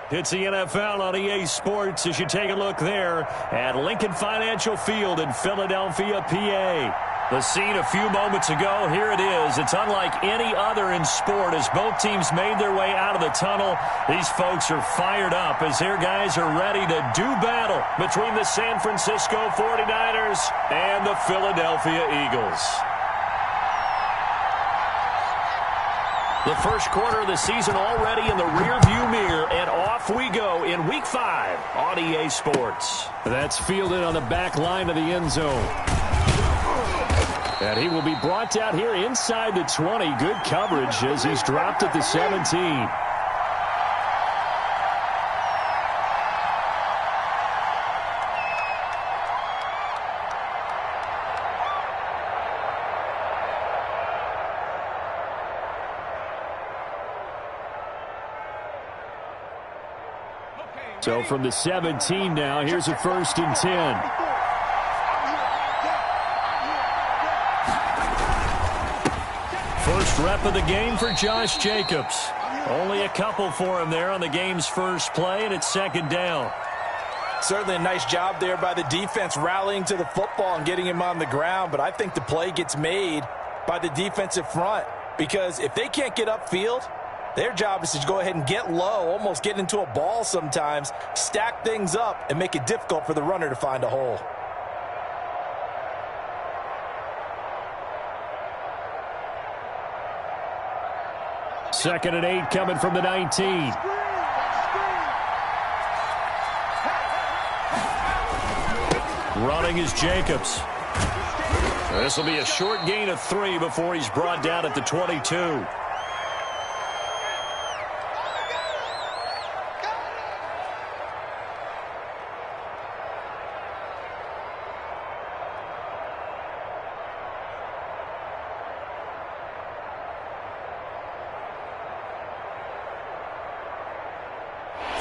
It's the NFL on EA Sports as you take a look there at Lincoln Financial Field in Philadelphia, PA. The scene a few moments ago, here it is. It's unlike any other in sport as both teams made their way out of the tunnel. These folks are fired up as their guys are ready to do battle between the San Francisco 49ers and the Philadelphia Eagles. The first quarter of the season already in the rearview mirror, and off we go in Week 5 on EA Sports. That's fielded on the back line of the end zone. And he will be brought down here inside the 20. Good coverage as he's dropped at the 17. So from the 17 now, here's a 1st and 10. First rep of the game for Josh Jacobs. Only a couple for him there on the game's first play, and it's 2nd down. Certainly a nice job there by the defense rallying to the football and getting him on the ground, but I think the play gets made by the defensive front because if they can't get upfield, their job is to go ahead and get low, almost get into a ball sometimes, stack things up, and make it difficult for the runner to find a hole. Second and 8 coming from the 19. Running is Jacobs. This will be a short gain of 3 before he's brought down at the 22.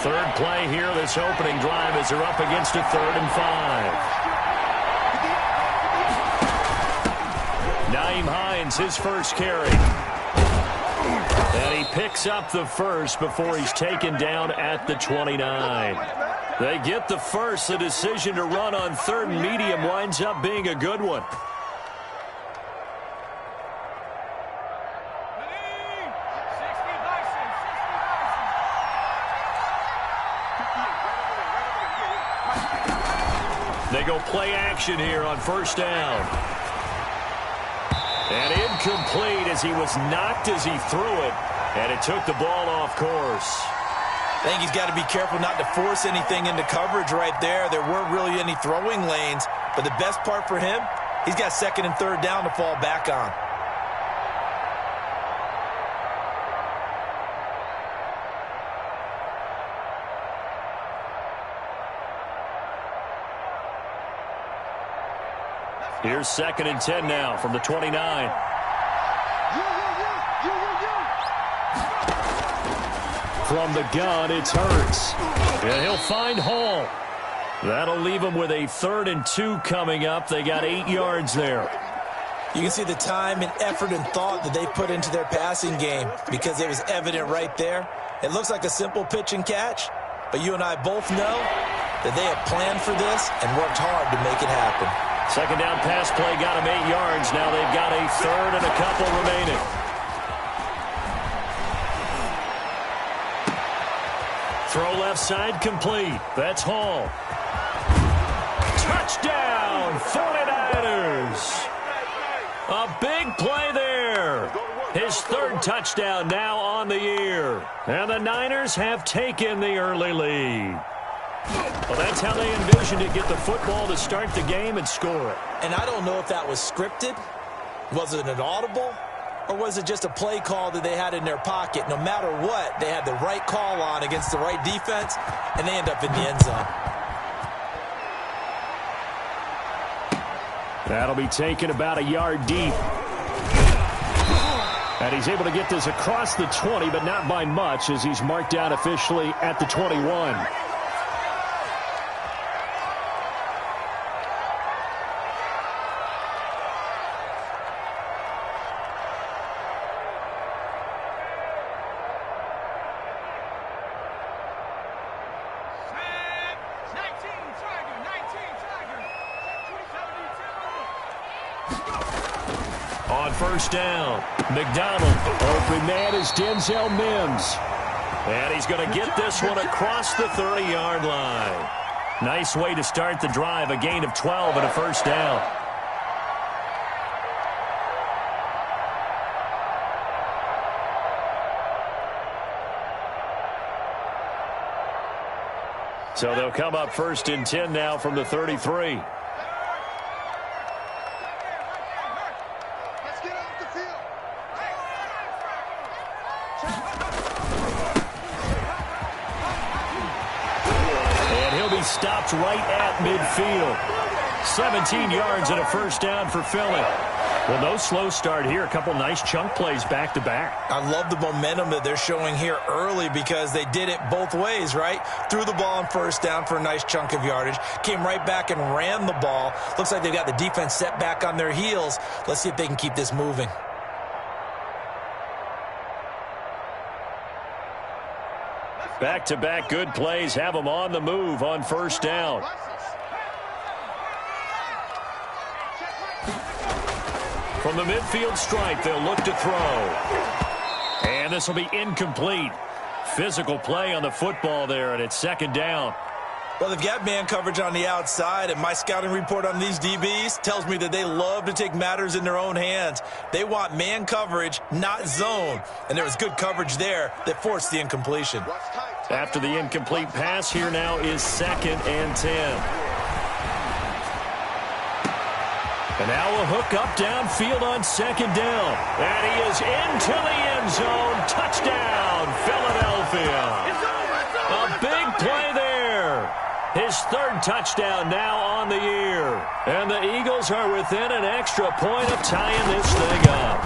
Third play here, this opening drive as they're up against a 3rd and 5. Nyheim Hines, his first carry. And he picks up the first before he's taken down at the 29. They get the first. The decision to run on 3rd and medium winds up being a good one. They go play action here on 1st down. And incomplete as he was knocked as he threw it. And it took the ball off course. I think he's got to be careful not to force anything into coverage right there. There weren't really any throwing lanes. But the best part for him, he's got 2nd and 3rd down to fall back on. Here's 2nd and 10 now from the 29. From the gun, it's Hurts. And he'll find Hall. That'll leave him with a 3rd and 2 coming up. They got 8 yards there. You can see the time and effort and thought that they put into their passing game because it was evident right there. It looks like a simple pitch and catch, but you and I both know that they have planned for this and worked hard to make it happen. 2nd down pass play got him 8 yards. Now they've got a 3rd and a couple remaining. Throw left side complete. That's Hall. Touchdown, 49ers. A big play there. His 3rd touchdown now on the year. And the Niners have taken the early lead. Well, that's how they envisioned it, get the football to start the game and score it. And I don't know if that was scripted. Was it an audible? Or was it just a play call that they had in their pocket? No matter what, they had the right call on against the right defense, and they end up in the end zone. That'll be taken about a yard deep. And he's able to get this across the 20, but not by much as he's marked down officially at the 21. first down. McDonald. Open man is Denzel Mims. And he's going to get this one across the 30-yard line. Nice way to start the drive, a gain of 12 and a first down. So they'll come up 1st and 10 now from the 33. Stopped right at midfield. 17 yards and a first down for Philly. Well, no slow start here. A couple nice chunk plays back-to-back. I love the momentum that they're showing here early because they did it both ways, right? Threw the ball on first down for a nice chunk of yardage. Came right back and ran the ball. Looks like they've got the defense set back on their heels. Let's see if they can keep this moving. Back-to-back good plays have them on the move on first down. From the midfield stripe, they'll look to throw. And this will be incomplete. Physical play on the football there, and it's 2nd down. Well, they've got man coverage on the outside, and my scouting report on these DBs tells me that they love to take matters in their own hands. They want man coverage, not zone. And there was good coverage there that forced the incompletion. After the incomplete pass, here now is 2nd and 10. And now a hook up downfield on 2nd down. And he is into the end zone. Touchdown, Philadelphia. A big play there. His 3rd touchdown now on the year. And the Eagles are within an extra point of tying this thing up.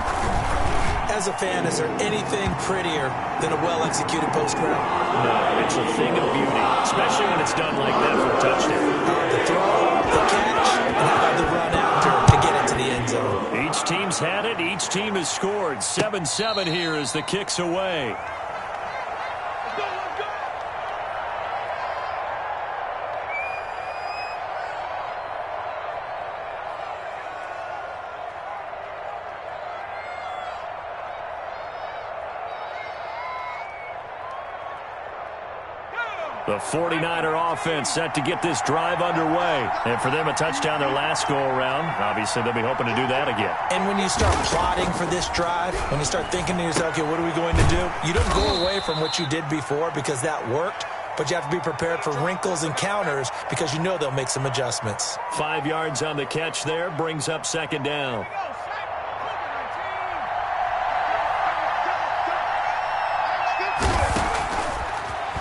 As a fan, is there anything prettier than a well-executed post route? No, it's a thing of beauty, especially when it's done like that for a touchdown. The throw, the catch, and how about the run after to get into the end zone? Each team's had it. Each team has scored. 7-7 here as the kick's away. The 49er offense set to get this drive underway. And for them, a touchdown their last go-around. Obviously, they'll be hoping to do that again. And when you start plotting for this drive, when you start thinking to yourself, okay, what are we going to do? You don't go away from what you did before because that worked, but you have to be prepared for wrinkles and counters because you know they'll make some adjustments. 5 yards on the catch there brings up 2nd down.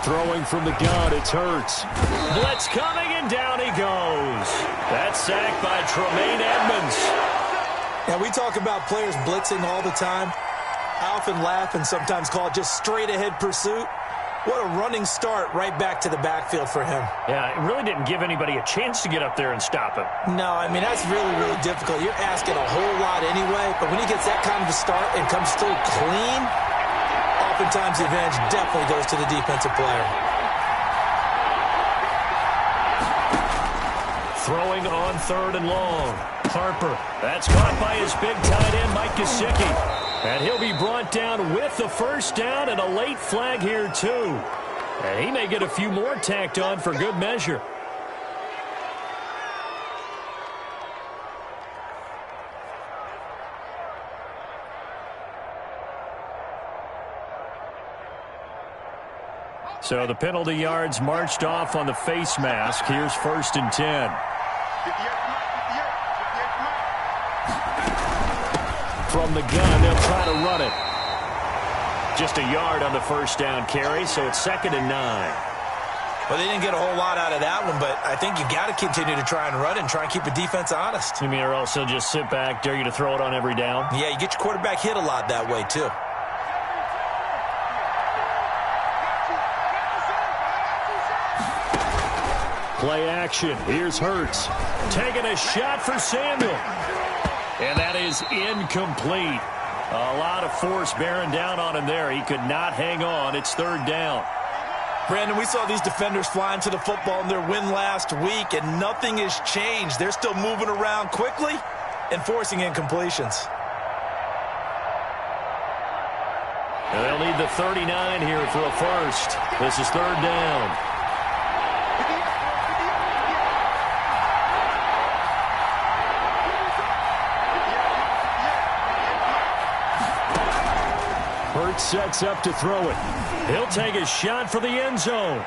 Throwing from the gun, it's Hurts. Blitz coming, and down he goes. That's sacked by Tremaine Edmonds. Now, we talk about players blitzing all the time. I often laugh and sometimes call it just straight-ahead pursuit. What a running start right back to the backfield for him. Yeah, it really didn't give anybody a chance to get up there and stop him. No, I mean, that's really, really difficult. You're asking a whole lot anyway, but when he gets that kind of a start and comes through clean, oftentimes the advantage definitely goes to the defensive player. Throwing on 3rd and long. Harper. That's caught by his big tight end, Mike Gesicki. And he'll be brought down with the first down and a late flag here, too. And he may get a few more tacked on for good measure. So the penalty yards marched off on the face mask. Here's 1st and 10. From the gun, they'll try to run it. Just a yard on the first down carry, so it's 2nd and 9. Well, they didn't get a whole lot out of that one, but I think you got to continue to try and run it and try and keep the defense honest. You mean, or also just sit back, dare you to throw it on every down? Yeah, you get your quarterback hit a lot that way, too. Play action. Here's Hurts. Taking a shot for Samuel. And that is incomplete. A lot of force bearing down on him there. He could not hang on. It's 3rd down. Brandon, we saw these defenders flying to the football in their win last week, and nothing has changed. They're still moving around quickly and forcing incompletions. And they'll need the 39 here for a first. This is third down. Hurts sets up to throw it. He'll take a shot for the end zone.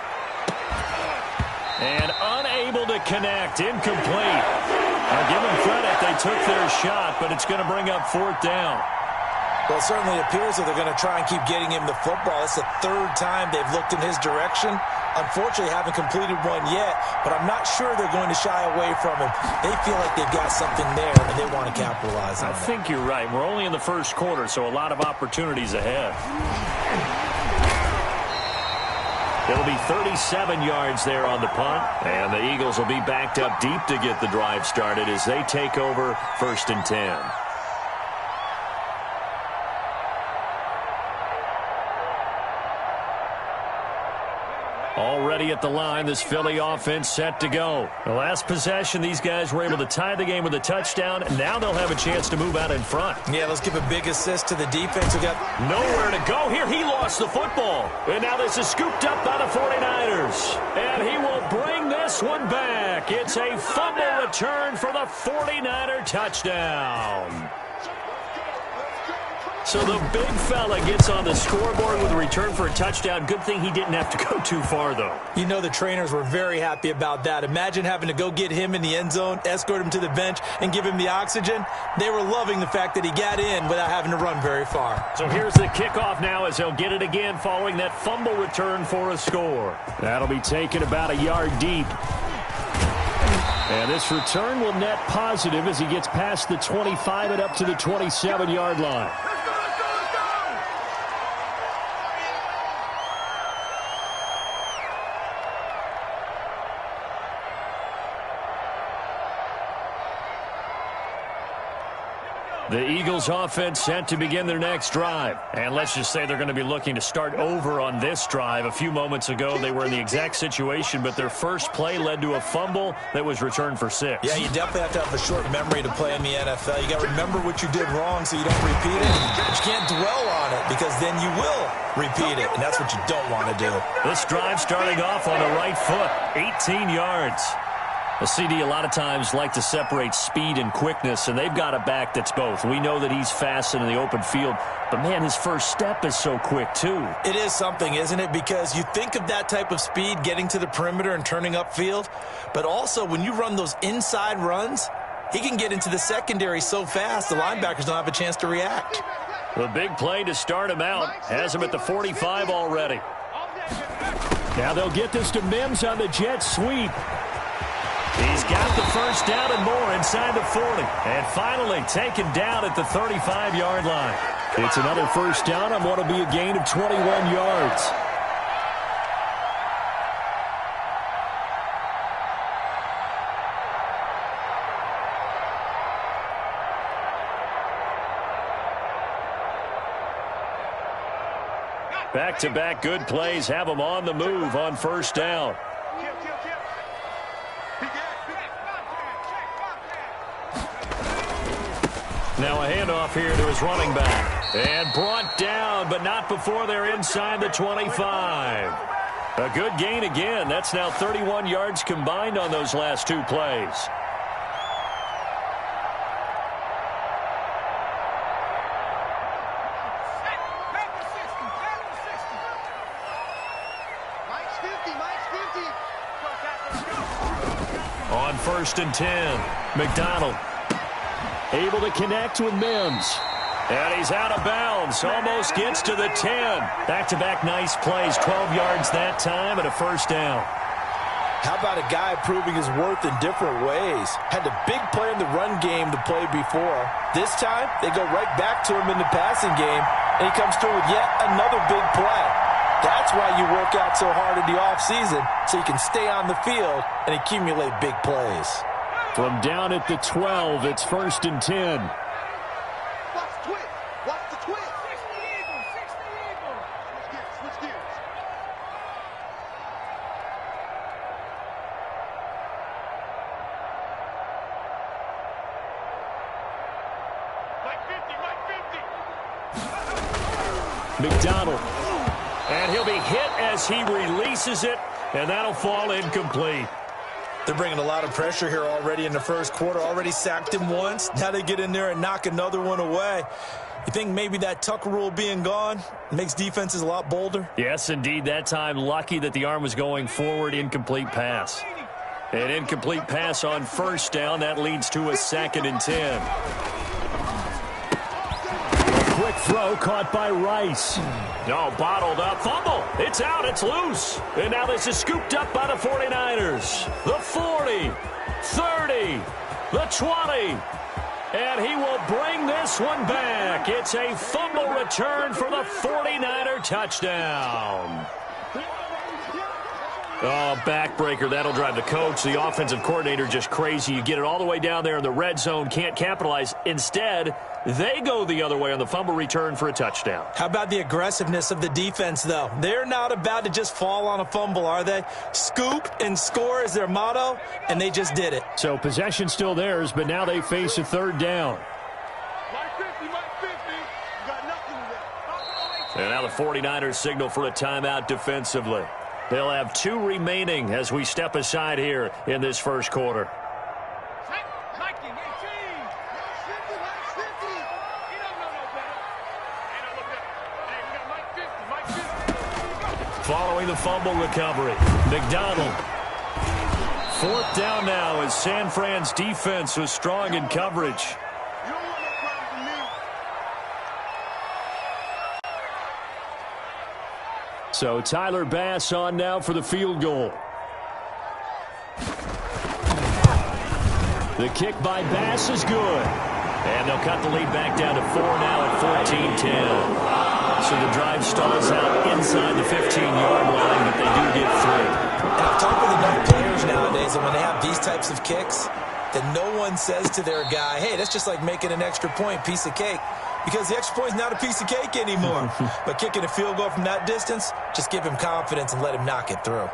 And unable to connect. Incomplete. I'll give them credit. They took their shot, but it's going to bring up fourth down. Well, it certainly appears that they're going to try and keep getting him the football. It's the third time they've looked in his direction. Unfortunately, haven't completed one yet, but I'm not sure they're going to shy away from him. They feel like they've got something there, and they want to capitalize on it. I think you're right. We're only in the first quarter, so a lot of opportunities ahead. It'll be 37 yards there on the punt, and the Eagles will be backed up deep to get the drive started as they take over first and 10. Already at the line, this Philly offense set to go. The last possession, these guys were able to tie the game with a touchdown, and now they'll have a chance to move out in front. Yeah, let's give a big assist to the defense. We got nowhere to go here. He lost the football. And now this is scooped up by the 49ers. And he will bring this one back. It's a fumble return for the 49er touchdown. So the big fella gets on the scoreboard with a return for a touchdown. Good thing he didn't have to go too far, though. You know the trainers were very happy about that. Imagine having to go get him in the end zone, escort him to the bench, and give him the oxygen. They were loving the fact that he got in without having to run very far. So here's the kickoff now as they'll get it again following that fumble return for a score. That'll be taken about a yard deep. And this return will net positive as he gets past the 25 and up to the 27-yard line. The Eagles offense set to begin their next drive. And let's just say they're going to be looking to start over on this drive. A few moments ago, they were in the exact situation, but their first play led to a fumble that was returned for 6. Yeah, you definitely have to have a short memory to play in the NFL. You got to remember what you did wrong so you don't repeat it. But you can't dwell on it because then you will repeat it, and that's what you don't want to do. This drive starting off on the right foot, 18 yards. The CD a lot of times like to separate speed and quickness, and they've got a back that's both. We know that he's fast in the open field, but, man, his first step is so quick, too. It is something, isn't it? Because you think of that type of speed getting to the perimeter and turning upfield, but also when you run those inside runs, he can get into the secondary so fast the linebackers don't have a chance to react. The big play to start him out has him at the 45 already. Now they'll get this to Mims on the jet sweep. He's got the first down and more inside the 40. And finally taken down at the 35-yard line. It's another first down on what will be a gain of 21 yards. Back-to-back good plays have him on the move on first down. Now a handoff here to his running back. And brought down, but not before they're inside the 25. A good gain again. That's now 31 yards combined on those last two plays. On first and 10, McDonald. Able to connect with Mims. And he's out of bounds. Almost gets to the 10. Back-to-back nice plays. 12 yards that time and a first down. How about a guy proving his worth in different ways? Had a big play in the run game to play before. This time, they go right back to him in the passing game, and he comes through with yet another big play. That's why you work out so hard in the offseason, so you can stay on the field and accumulate big plays. From down at the 12, it's first and 10. Watch the twist. Watch the twist. 60 Eagles. 60 Eagles. Switch gears. Mike 50. McDonald. And he'll be hit as he releases it, and that'll fall incomplete. They're bringing a lot of pressure here already in the first quarter. Already sacked him once. Now they get in there and knock another one away. You think maybe that Tucker rule being gone makes defenses a lot bolder? Yes, indeed. That time, lucky that the arm was going forward. Incomplete pass. An incomplete pass on first down. That leads to a 2nd and 10. Quick throw caught by Rice. No, bottled up. Fumble. It's out. It's loose. And now this is scooped up by the 49ers. The 40, 30, the 20. And he will bring this one back. It's a fumble return for the 49er touchdown. Oh, backbreaker. That'll drive the coach. The offensive coordinator just crazy. You get it all the way down there in the red zone. Can't capitalize. Instead, they go the other way on the fumble return for a touchdown. How about the aggressiveness of the defense, though? They're not about to just fall on a fumble, are they? Scoop and score is their motto, and they just did it. So possession still theirs, but now they face a 3rd down. And now the 49ers signal for a timeout defensively. They'll have 2 remaining as we step aside here in this first quarter. Following the fumble recovery, McDonald. 4th down now as San Fran's defense was strong in coverage. So Tyler Bass on now for the field goal. The kick by Bass is good. And they'll cut the lead back down to 4 now at 14-10. So the drive stalls out inside the 15-yard line, but they do get 3. And I've talked with enough players nowadays that when they have these types of kicks, that no one says to their guy, hey, that's just like making an extra point, piece of cake. Because the extra point is not a piece of cake anymore. But kicking a field goal from that distance, just give him confidence and let him knock it through.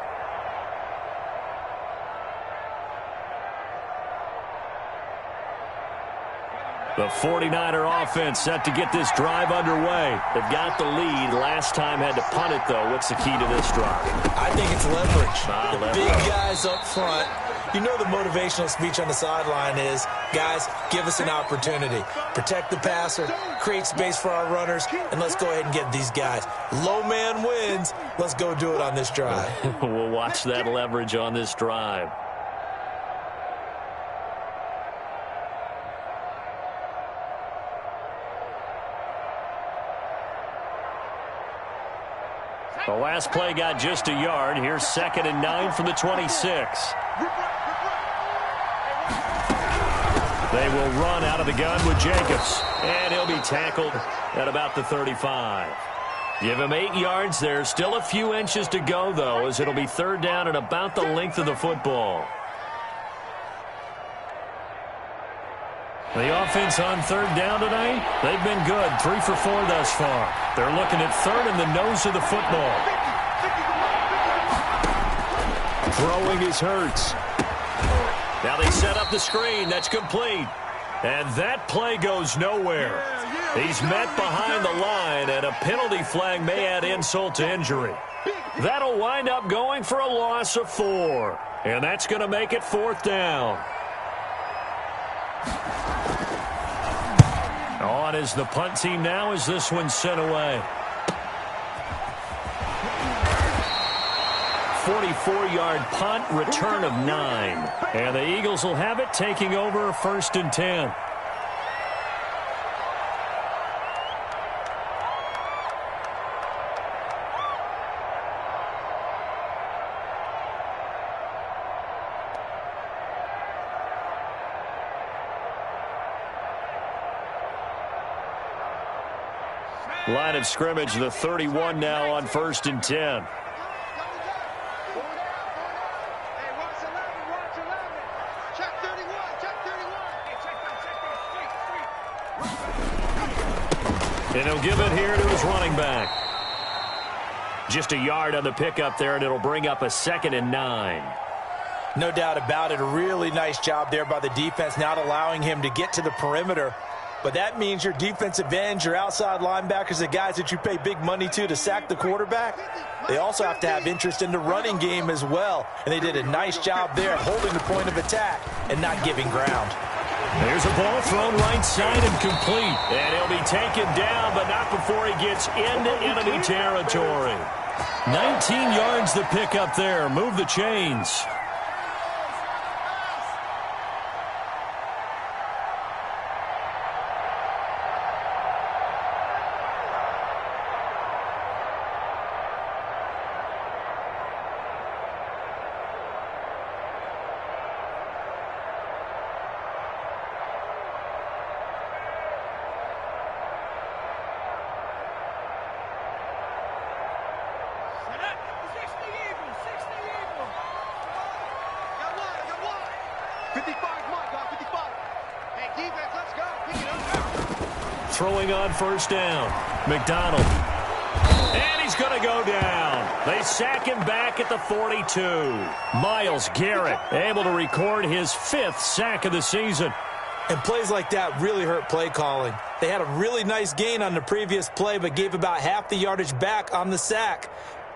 The 49er offense set to get this drive underway. They've got the lead. Last time had to punt it, though. What's the key to this drive? I think it's leverage. Leverage. Big guys up front. You know the motivational speech on the sideline is, guys, give us an opportunity. Protect the passer, create space for our runners, and let's go ahead and get these guys. Low man wins. Let's go do it on this drive. We'll watch that leverage on this drive. The last play got just a yard. Here's 2nd and 9 from the 26. They will run out of the gun with Jacobs. And he'll be tackled at about the 35. Give him 8 yards there. Still a few inches to go, though, as it'll be 3rd down and about the length of the football. The offense on 3rd down tonight, they've been good. 3 for 4 thus far. They're looking at 3rd in the nose of the football. Throwing is Hurts. Now they set up the screen. That's complete. And that play goes nowhere. He's met behind the line, and a penalty flag may add insult to injury. That'll wind up going for a loss of 4. And that's going to make it 4th down. On is the punt team now as this one's sent away. 44-yard punt, return of 9. And the Eagles will have it, taking over 1st and 10. Line of scrimmage, the 31 now on 1st and 10. And he'll give it here to his running back. Just a yard on the pickup there, and it'll bring up a 2nd and 9. No doubt about it. A really nice job there by the defense, not allowing him to get to the perimeter. But that means your defensive ends, your outside linebackers, the guys that you pay big money to sack the quarterback, they also have to have interest in the running game as well. And they did a nice job there holding the point of attack and not giving ground. There's a ball thrown right side and complete. And he'll be taken down, but not before he gets into enemy territory. 19 yards to pick up there. Move the chains. Throwing on first down. McDonald. And he's going to go down. They sack him back at the 42. Myles Garrett able to record his 5th sack of the season. And plays like that really hurt play calling. They had a really nice gain on the previous play, but gave about half the yardage back on the sack.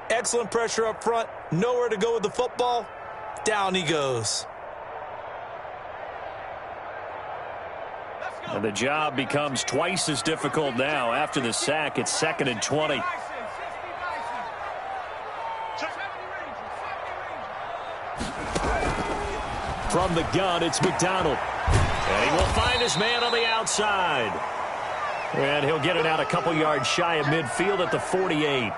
Excellent pressure up front. Nowhere to go with the football. Down he goes. And the job becomes twice as difficult now. After the sack, it's 2nd and 20. From the gun, it's McDonald. And he will find his man on the outside. And he'll get it out a couple yards shy of midfield at the 48.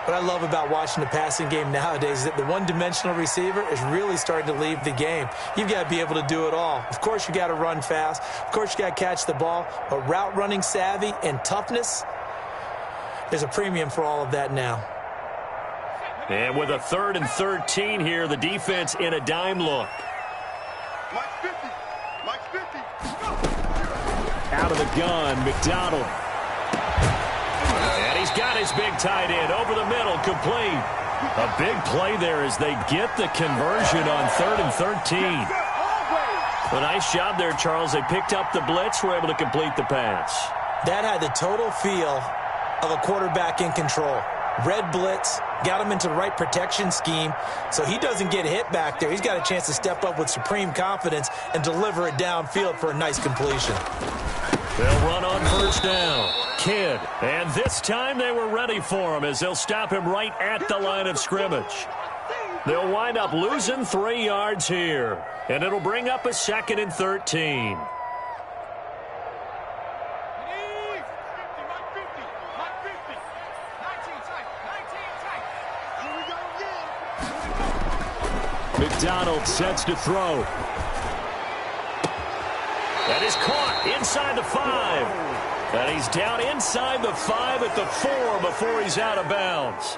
What I love about watching the passing game nowadays is that the one-dimensional receiver is really starting to leave the game. You've got to be able to do it all. Of course, you got to run fast. Of course, you got to catch the ball. But route running savvy and toughness, there's a premium for all of that now. And with a 3rd and 13 here, the defense in a dime look. Mike's 50. Mike's 50. Out of the gun, McDonald. And he's got his big tight end over the middle, complete. A big play there as they get the conversion on 3rd and 13. A nice job there, Charles. They picked up the blitz, were able to complete the pass. That had the total feel of a quarterback in control. Red blitz, got him into the right protection scheme, so he doesn't get hit back there. He's got a chance to step up with supreme confidence and deliver it downfield for a nice completion. They'll run on first down. Kidd. And this time they were ready for him as they'll stop him right at the line of scrimmage. They'll wind up losing 3 yards here. And it'll bring up a 2nd and 13. McDonald sets to throw. That is caught inside the 5. And he's down inside the 5 at the 4 before he's out of bounds.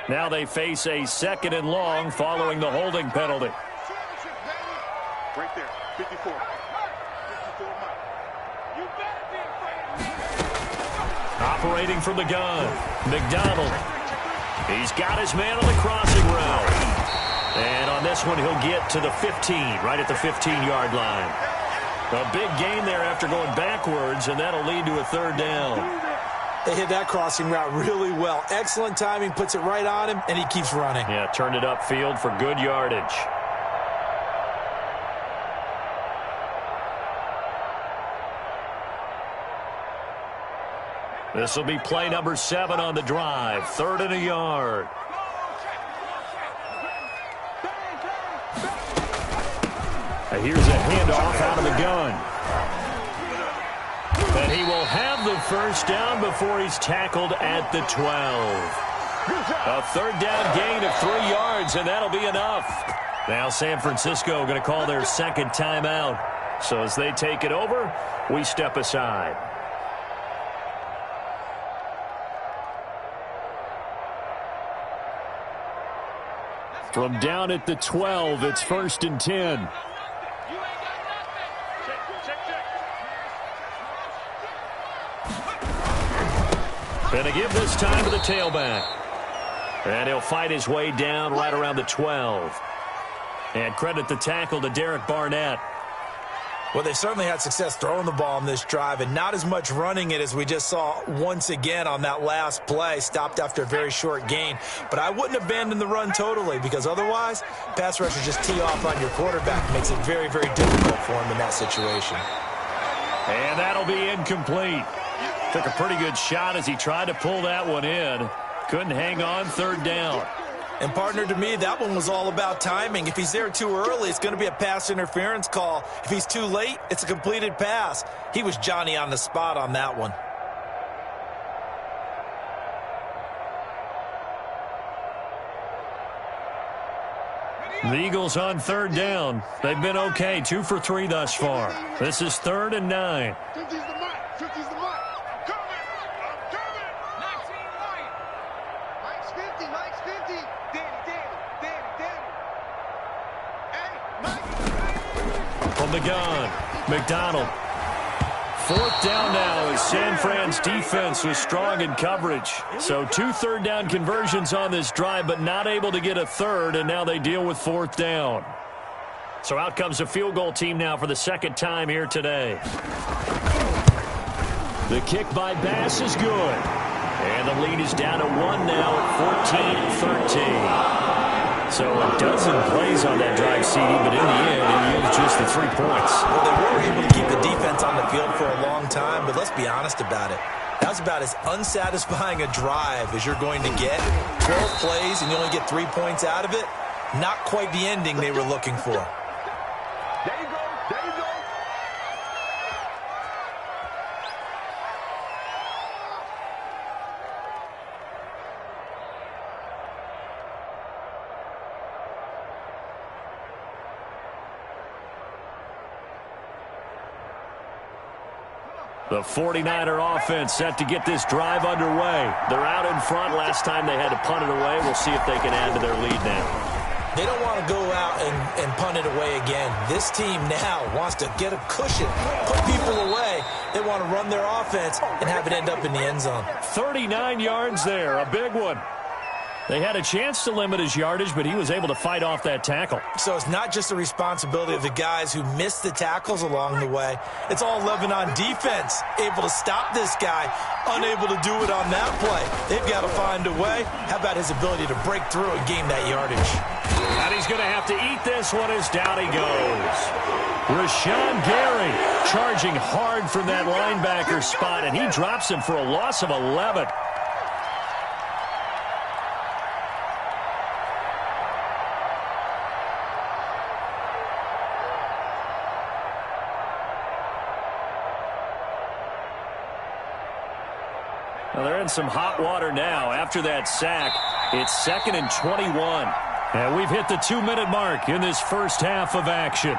Now they face a 2nd and long following the holding penalty. Right there, 54. 54 Operating from the gun, McDonald. He's got his man on the crossing route. And on this one, he'll get to the 15, right at the 15-yard line. A big gain there after going backwards, and that'll lead to a 3rd down. They hit that crossing route really well. Excellent timing, puts it right on him, and he keeps running. Yeah, turned it upfield for good yardage. This will be play number 7 on the drive. 3rd and a yard. And here's a handoff out of the gun. And he will have the first down before he's tackled at the 12. A 3rd down gain of 3 yards, and that'll be enough. Now San Francisco going to call their 2nd timeout. So as they take it over, we step aside. From down at the 12, it's 1st and 10. Going to give this time to the tailback. And he'll fight his way down right around the 12. And credit the tackle to Derek Barnett. Well, they certainly had success throwing the ball on this drive and not as much running it as we just saw once again on that last play. Stopped after a very short gain. But I wouldn't abandon the run totally because otherwise, pass rushers just tee off on your quarterback. Makes it very, very difficult for him in that situation. And that'll be incomplete. Took a pretty good shot as he tried to pull that one in. Couldn't hang on 3rd down. And, partner, to me, that one was all about timing. If he's there too early, it's going to be a pass interference call. If he's too late, it's a completed pass. He was Johnny on the spot on that one. The Eagles on 3rd down. They've been okay, 2 for 3 thus far. This is 3rd and 9. 50's the mark. 50's the mark. I'm coming. I'm coming. 19 right. Mike's 50. Mike's 50. Danny. Hey, Mike. From the gun, McDonald. 4th down now as San Fran's defense was strong in coverage. So 2 3rd down conversions on this drive, but not able to get a 3rd, and now they deal with 4th down. So out comes the field goal team now for the 2nd time here today. The kick by Bass is good. And the lead is down to 1 now at 14-13. So a dozen plays on that drive, CD, but in the end, it yields just the 3 points. Well, they were able to keep the defense on the field for a long time, but let's be honest about it. That was about as unsatisfying a drive as you're going to get. 12 plays and you only get 3 points out of it. Not quite the ending they were looking for. There you go. There you go. The 49er offense set to get this drive underway. They're out in front. Last time they had to punt it away. We'll see if they can add to their lead now. They don't want to go out and punt it away again. This team now wants to get a cushion, put people away. They want to run their offense and have it end up in the end zone. 39 yards there, a big one. They had a chance to limit his yardage, but he was able to fight off that tackle. So it's not just the responsibility of the guys who missed the tackles along the way. It's all Lebanon defense, able to stop this guy, unable to do it on that play. They've got to find a way. How about his ability to break through and gain that yardage? And he's going to have to eat this one as down he goes. Rashawn Gary charging hard from that linebacker spot, and he drops him for a loss of 11. Well, they're in some hot water now. After that sack, it's 2nd and 21. And we've hit the 2-minute mark in this first half of action.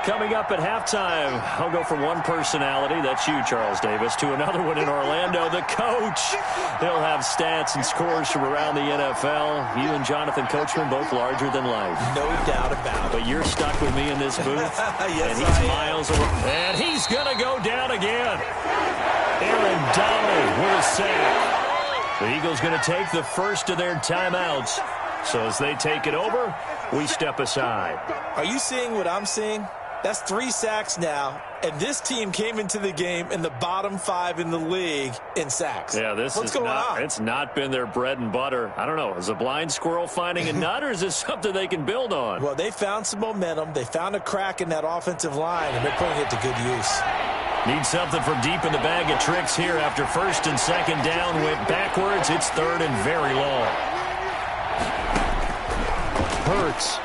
Coming up at halftime, I'll go from one personality, that's you, Charles Davis, to another one in Orlando, the coach. He'll have stats and scores from around the NFL. You and Jonathan Coachman, both larger than life. No doubt about it. But you're stuck with me in this booth. Yes, and he's miles away. And he's going to go down again. Aaron Donald with a sack. The Eagles going to take the first of their timeouts. So as they take it over, we step aside. Are you seeing what I'm seeing? That's 3 sacks now, and this team came into the game in the bottom 5 in the league in sacks. Yeah, What's going on? It's not been their bread and butter. I don't know. Is a blind squirrel finding a nut, or is this something they can build on? Well, they found some momentum. They found a crack in that offensive line, and they're putting it to good use. Need something from deep in the bag of tricks here after 1st and 2nd down. Went backwards. It's 3rd and very long. Hurts.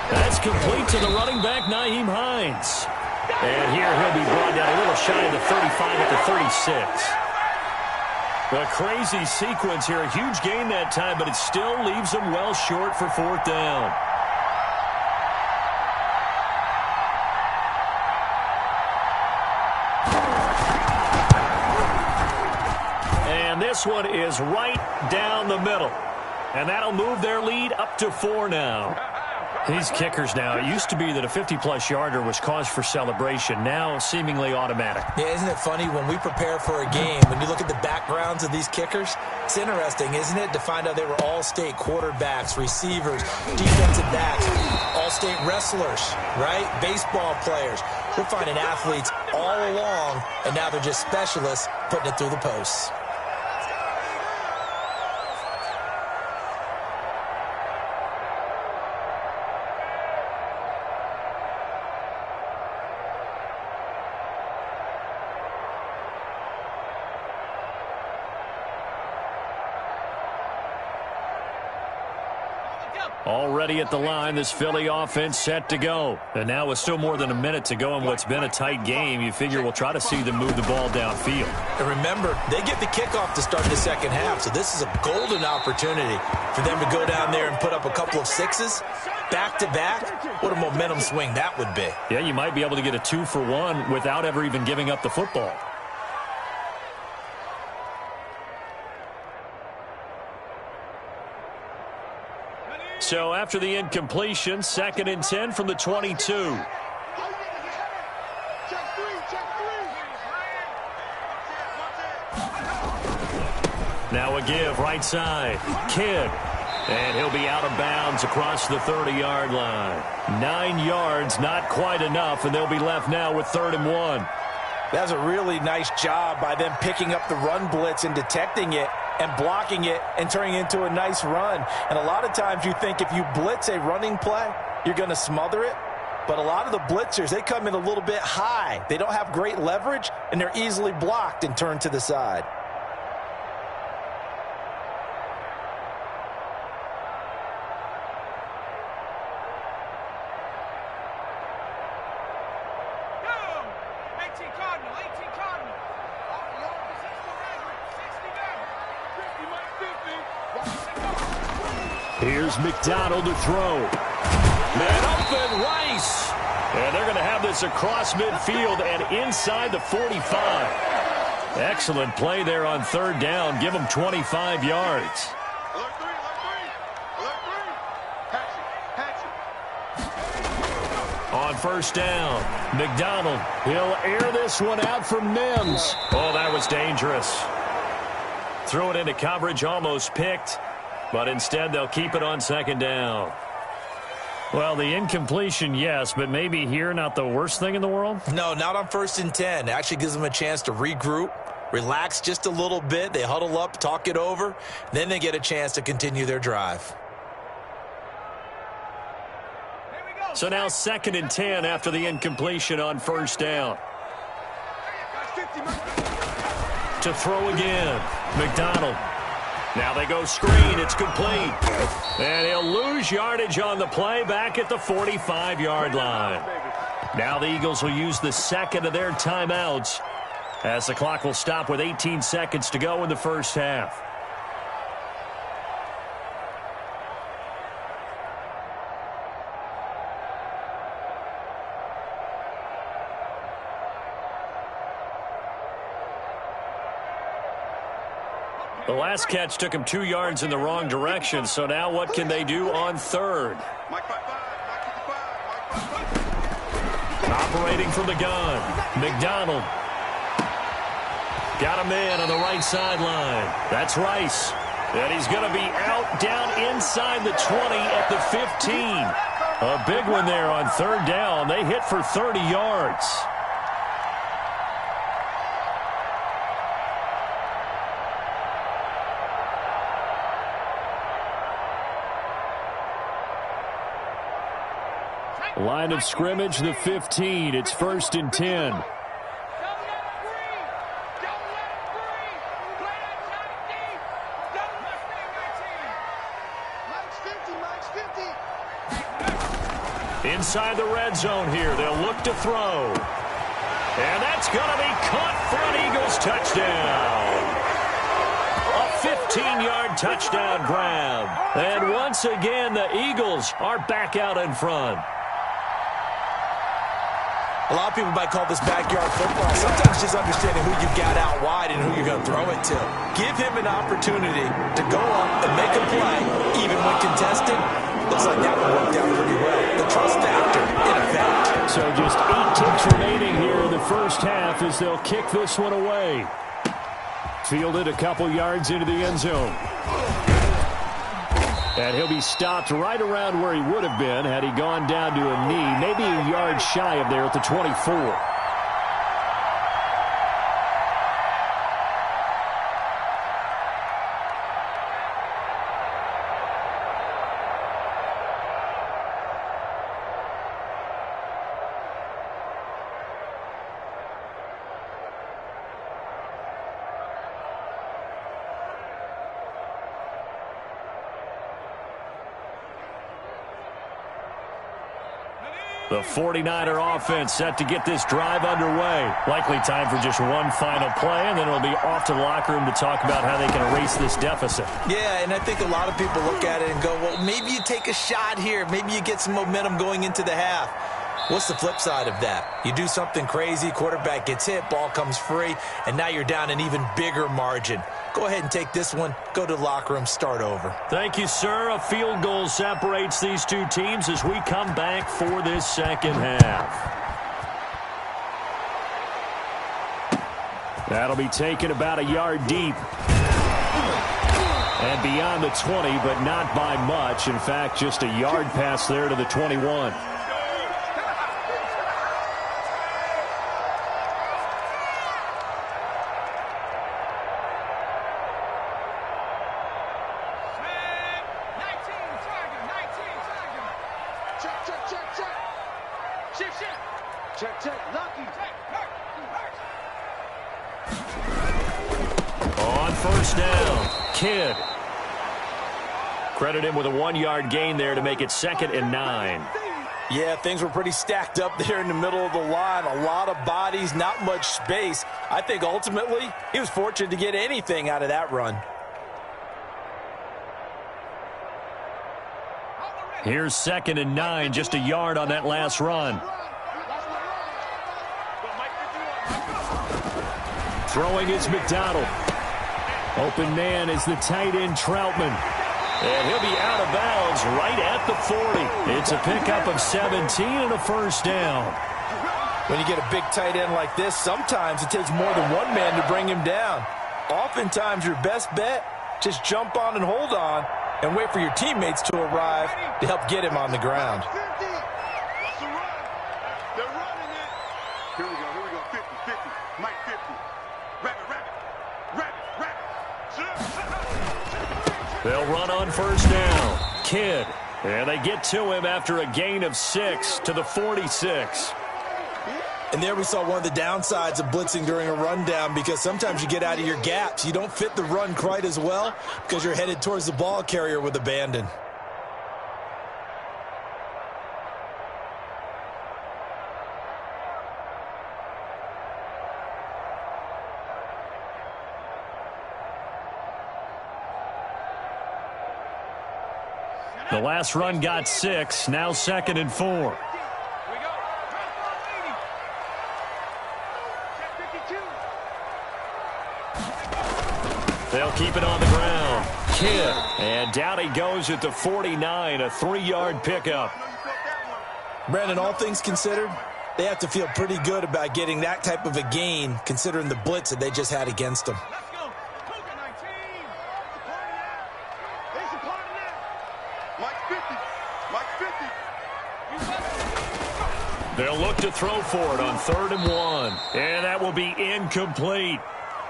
That's complete to the running back, Nyheim Hines. And here he'll be brought down a little shy of the 35 at the 36. A crazy sequence here. A huge gain that time, but it still leaves them well short for fourth down. And this one is right down the middle. And that'll move their lead up to 4 now. These kickers now, it used to be that a 50-plus yarder was cause for celebration. Now seemingly automatic. Yeah, isn't it funny when we prepare for a game, when you look at the backgrounds of these kickers, it's interesting, isn't it, to find out they were all-state quarterbacks, receivers, defensive backs, all-state wrestlers, right? Baseball players. We're finding athletes all along, and now they're just specialists putting it through the posts. Already at the line, this Philly offense set to go. And now with still more than a minute to go in what's been a tight game, you figure we'll try to see them move the ball downfield. And remember, they get the kickoff to start the second half, so this is a golden opportunity for them to go down there and put up a couple of sixes back-to-back. What a momentum swing that would be. Yeah, you might be able to get a 2-for-1 without ever even giving up the football. So after the incompletion, 2nd and 10 from the 22. Now a give right side. Kidd. And he'll be out of bounds across the 30-yard line. 9 yards, not quite enough, and they'll be left now with 3rd and 1. That's a really nice job by them picking up the run blitz and detecting it and blocking it and turning it into a nice run. And a lot of times you think if you blitz a running play, you're going to smother it. But a lot of the blitzers, they come in a little bit high. They don't have great leverage, and they're easily blocked and turned to the side. Here's McDonald to throw. And open Rice. And they're going to have this across midfield and inside the 45. Excellent play there on 3rd down. Give them 25 yards. On 1st down, McDonald. He'll air this one out for Mims. Oh, that was dangerous. Throw it into coverage, almost picked. But instead, they'll keep it on 2nd down. Well, the incompletion, yes, but maybe here not the worst thing in the world? No, not on 1st and 10. It actually gives them a chance to regroup, relax just a little bit. They huddle up, talk it over. Then they get a chance to continue their drive. So now 2nd and 10 after the incompletion on 1st down. To throw again, McDonald. Now they go screen. It's complete. And he'll lose yardage on the play back at the 45-yard line. Now the Eagles will use the 2nd of their timeouts as the clock will stop with 18 seconds to go in the 1st half. The last catch took him 2 yards in the wrong direction, so now what can they do on 3rd? Operating from the gun, McDonald. Got him in on the right sideline. That's Rice. And he's going to be out down inside the 20 at the 15. A big one there on 3rd down. They hit for 30 yards. Line of scrimmage, the 15. It's 1st and 10. Inside the red zone here. They'll look to throw. And that's going to be caught for an Eagles touchdown. 15-yard touchdown grab. And once again, the Eagles are back out in front. A lot of people might call this backyard football. Sometimes just understanding who you've got out wide and who you're going to throw it to. Give him an opportunity to go up and make a play, even when contested. Looks like that one worked out pretty well. The trust factor in effect. So just 8 ticks remaining here in the first half as they'll kick this one away. Fielded a couple yards into the end zone. And he'll be stopped right around where he would have been had he gone down to a knee, maybe a yard shy of there at the 24. The 49er offense set to get this drive underway. Likely time for just one final play, and then it'll be off to the locker room to talk about how they can erase this deficit. Yeah, and I think a lot of people look at it and go, well, maybe you take a shot here. Maybe you get some momentum going into the half. What's the flip side of that? You do something crazy, quarterback gets hit, ball comes free, and now you're down an even bigger margin. Go ahead and take this one, go to the locker room, start over. Thank you, sir. A field goal separates these two teams as we come back for this second half. That'll be taken about a yard deep. And beyond the 20, but not by much. In fact, just a yard pass there to the 21. On first down, Kidd. Credit him with a 1-yard gain there to make it 2nd and 9. Yeah, things were pretty stacked up there in the middle of the line. A lot of bodies, not much space. I think ultimately he was fortunate to get anything out of that run. Here's 2nd and 9, just a yard on that last run. Throwing is McDonald. Open man is the tight end Troutman. And he'll be out of bounds right at the 40. It's a pickup of 17 and a first down. When you get a big tight end like this, sometimes it takes more than one man to bring him down. Oftentimes your best bet, just jump on and hold on and wait for your teammates to arrive to help get him on the ground. Here we go, 50, 50, Mike 50. They'll run on first down. Kidd. And they get to him after a gain of 6 to the 46. And there we saw one of the downsides of blitzing during a rundown, because sometimes you get out of your gaps. You don't fit the run quite as well because you're headed towards the ball carrier with abandon. The last run got 6, now 2nd and 4. They'll keep it on the ground. Kidd. And down he goes at the 49, a 3-yard pickup. Brandon, all things considered, they have to feel pretty good about getting that type of a gain, considering the blitz that they just had against them. They'll look to throw for it on 3rd and 1. And that will be incomplete.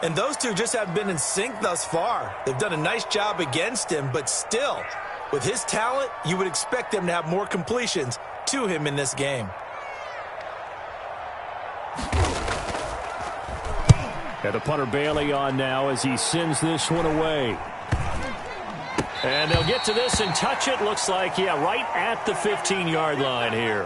And those two just haven't been in sync thus far. They've done a nice job against him, but still, with his talent, you would expect them to have more completions to him in this game. And the punter Bailey on now as he sends this one away. And they'll get to this and touch it. Looks like, yeah, right at the 15-yard line here.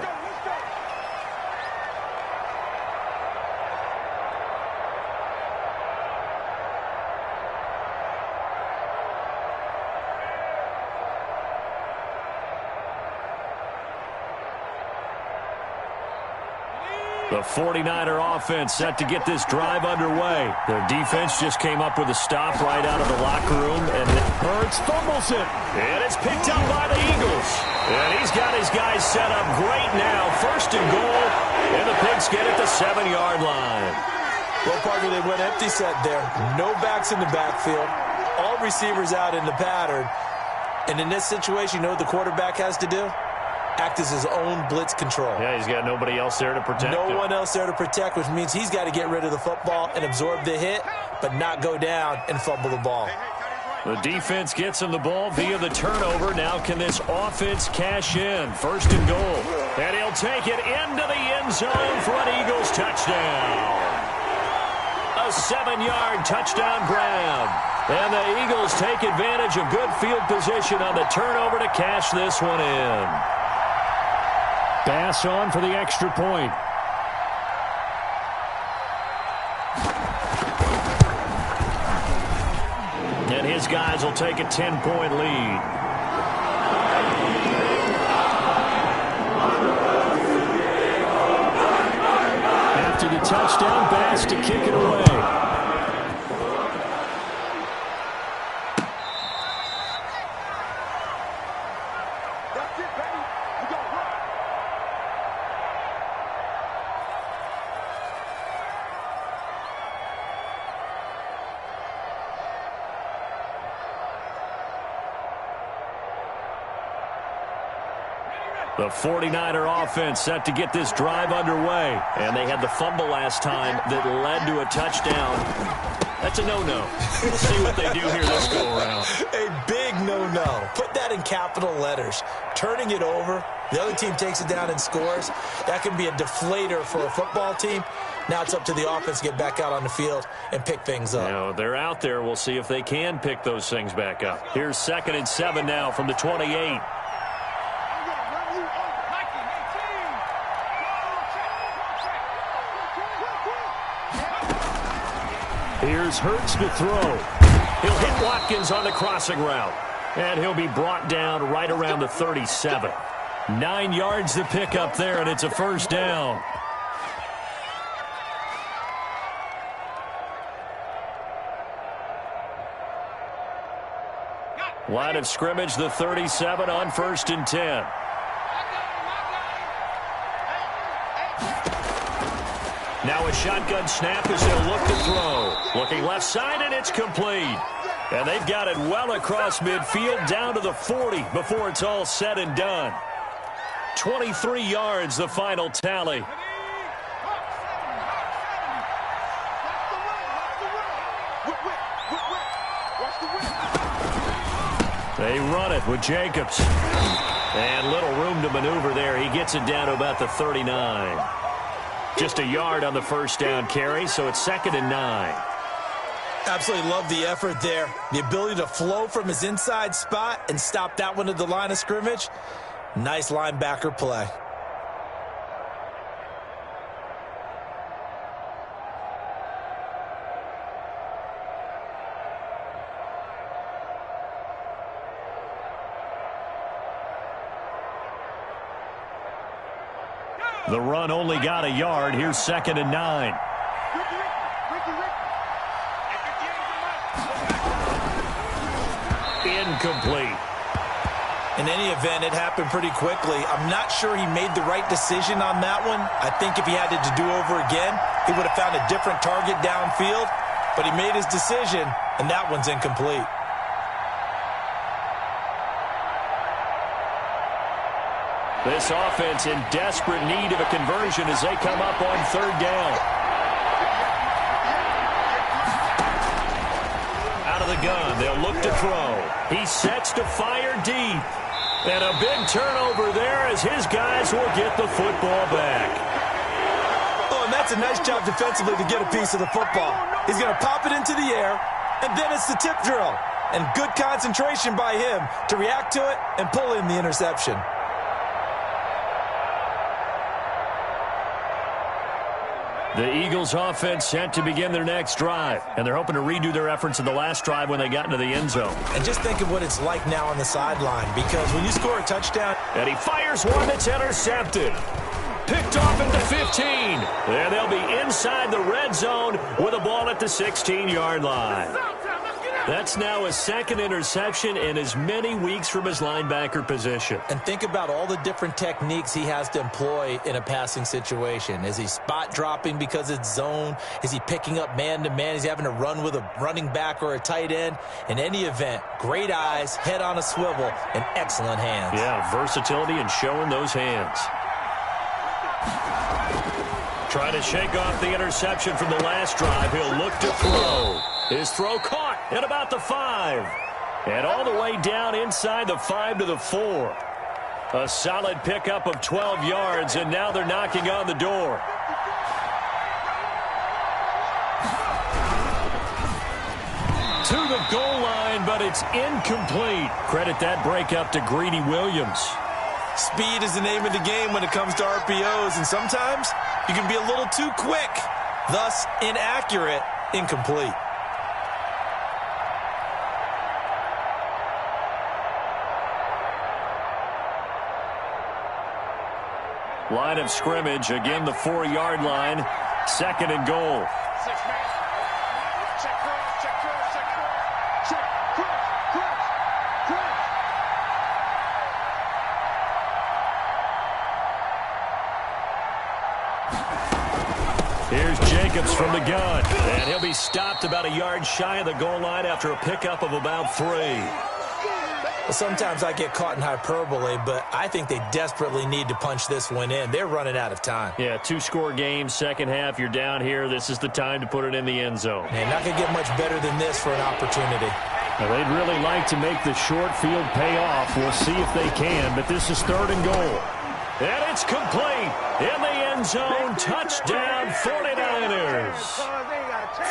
The 49er offense set to get this drive underway. Their defense just came up with a stop right out of the locker room, and Hurts fumbles it. And it's picked up by the Eagles. And he's got his guys set up great now. First and goal, and the Pigs get it the 7-yard line. Well, partner, they went empty set there. No backs in the backfield. All receivers out in the pattern. And in this situation, you know what the quarterback has to do? Act as his own blitz control. Yeah, he's got nobody else there to protect him. No one else there to protect, which means he's got to get rid of the football and absorb the hit, but not go down and fumble the ball. The defense gets him the ball via the turnover. Now can this offense cash in? First and goal. And he'll take it into the end zone for an Eagles touchdown. A 7-yard touchdown grab. And the Eagles take advantage of good field position on the turnover to cash this one in. Pass on for the extra point. And his guys will take a 10-point lead. After the touchdown, Bass to kick it away. The 49er offense set to get this drive underway. And they had the fumble last time that led to a touchdown. That's a no-no. We'll see what they do here this go-around. A big no-no. Put that in capital letters. Turning it over, the other team takes it down and scores. That can be a deflator for a football team. Now it's up to the offense to get back out on the field and pick things up. You know, they're out there. We'll see if they can pick those things back up. Here's 2nd and 7 now from the 28. Here's Hurts to throw. He'll hit Watkins on the crossing route. And he'll be brought down right around the 37. 9 yards to pick up there, and it's a first down. Line of scrimmage, the 37 on 1st and 10. Now a shotgun snap as they'll look to throw. Looking left side, and it's complete. And they've got it well across midfield down to the 40 before it's all said and done. 23 yards, the final tally. They run it with Jacobs. And little room to maneuver there. He gets it down to about the 39. Just a yard on the first down carry, so it's 2nd and 9. Absolutely love the effort there. The ability to flow from his inside spot and stop that one at the line of scrimmage. Nice linebacker play. The run only got a yard. Here's 2nd and 9. Incomplete. In any event, it happened pretty quickly. I'm not sure he made the right decision on that one. I think if he had it to do over again, he would have found a different target downfield. But he made his decision, and that one's incomplete. This offense in desperate need of a conversion as they come up on 3rd down. Out of the gun, they'll look to throw. He sets to fire deep. And a big turnover there as his guys will get the football back. Oh, and that's a nice job defensively to get a piece of the football. He's going to pop it into the air, and then it's the tip drill. And good concentration by him to react to it and pull in the interception. The Eagles offense set to begin their next drive, and they're hoping to redo their efforts in the last drive when they got into the end zone. And just think of what it's like now on the sideline, because when you score a touchdown... And he fires one that's intercepted. Picked off at the 15. And they'll be inside the red zone with a ball at the 16-yard line. That's now his second interception in as many weeks from his linebacker position. And think about all the different techniques he has to employ in a passing situation. Is he spot dropping because it's zone? Is he picking up man-to-man? Is he having to run with a running back or a tight end? In any event, great eyes, head on a swivel, and excellent hands. Yeah, versatility and showing those hands. Trying to shake off the interception from the last drive. He'll look to throw. His throw caught at about the 5. And all the way down inside the 5 to the 4. A solid pickup of 12 yards, and now they're knocking on the door. To the goal line, but it's incomplete. Credit that breakup to Greedy Williams. Speed is the name of the game when it comes to RPOs, and sometimes you can be a little too quick, thus inaccurate, incomplete. Line of scrimmage, again the 4-yard line, 2nd and goal. Here's Jacobs from the gun, and he'll be stopped about a yard shy of the goal line after a pickup of about 3. Well, sometimes I get caught in hyperbole, but I think they desperately need to punch this one in. They're running out of time. Yeah, 2-score game, second half, you're down here. This is the time to put it in the end zone. Man, not going to get much better than this for an opportunity. Now, they'd really like to make the short field pay off. We'll see if they can, but this is 3rd and goal. And it's complete in the end zone. Touchdown, 49ers.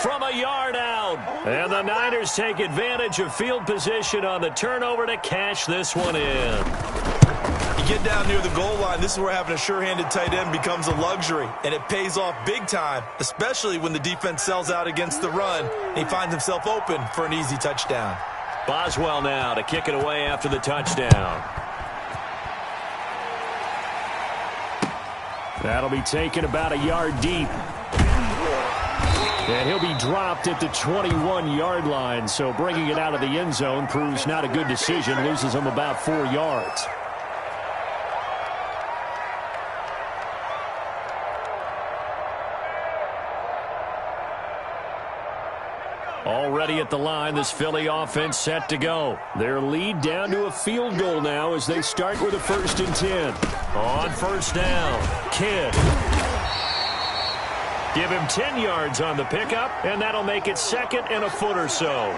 From a yard out. And the Niners take advantage of field position on the turnover to cash this one in. You get down near the goal line, this is where having a sure-handed tight end becomes a luxury. And it pays off big time, especially when the defense sells out against the run. And he finds himself open for an easy touchdown. Boswell now to kick it away after the touchdown. That'll be taken about a yard deep. And he'll be dropped at the 21-yard line. So bringing it out of the end zone proves not a good decision. Loses him about 4 yards. Already at the line, this Philly offense set to go. Their lead down to a field goal now as they start with a 1st and 10. On 1st down, Kidd. Give him 10 yards on the pickup, and that'll make it 2nd and a foot or so.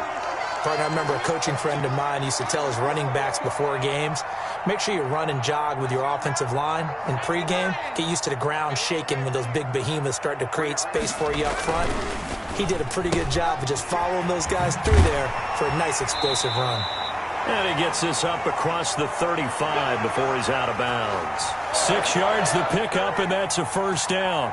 Partner, I remember a coaching friend of mine used to tell his running backs before games, make sure you run and jog with your offensive line in pregame. Get used to the ground shaking when those big behemoths start to create space for you up front. He did a pretty good job of just following those guys through there for a nice explosive run. And he gets this up across the 35 before he's out of bounds. 6 yards the pickup, and that's a 1st down.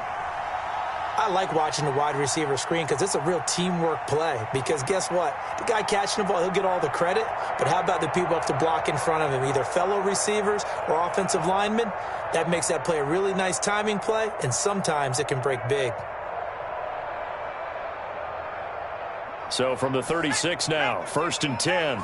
I like watching the wide receiver screen because it's a real teamwork play. Because guess what? The guy catching the ball, he'll get all the credit. But how about the people up to block in front of him, either fellow receivers or offensive linemen? That makes that play a really nice timing play, and sometimes it can break big. So from the 36 now, 1st and 10.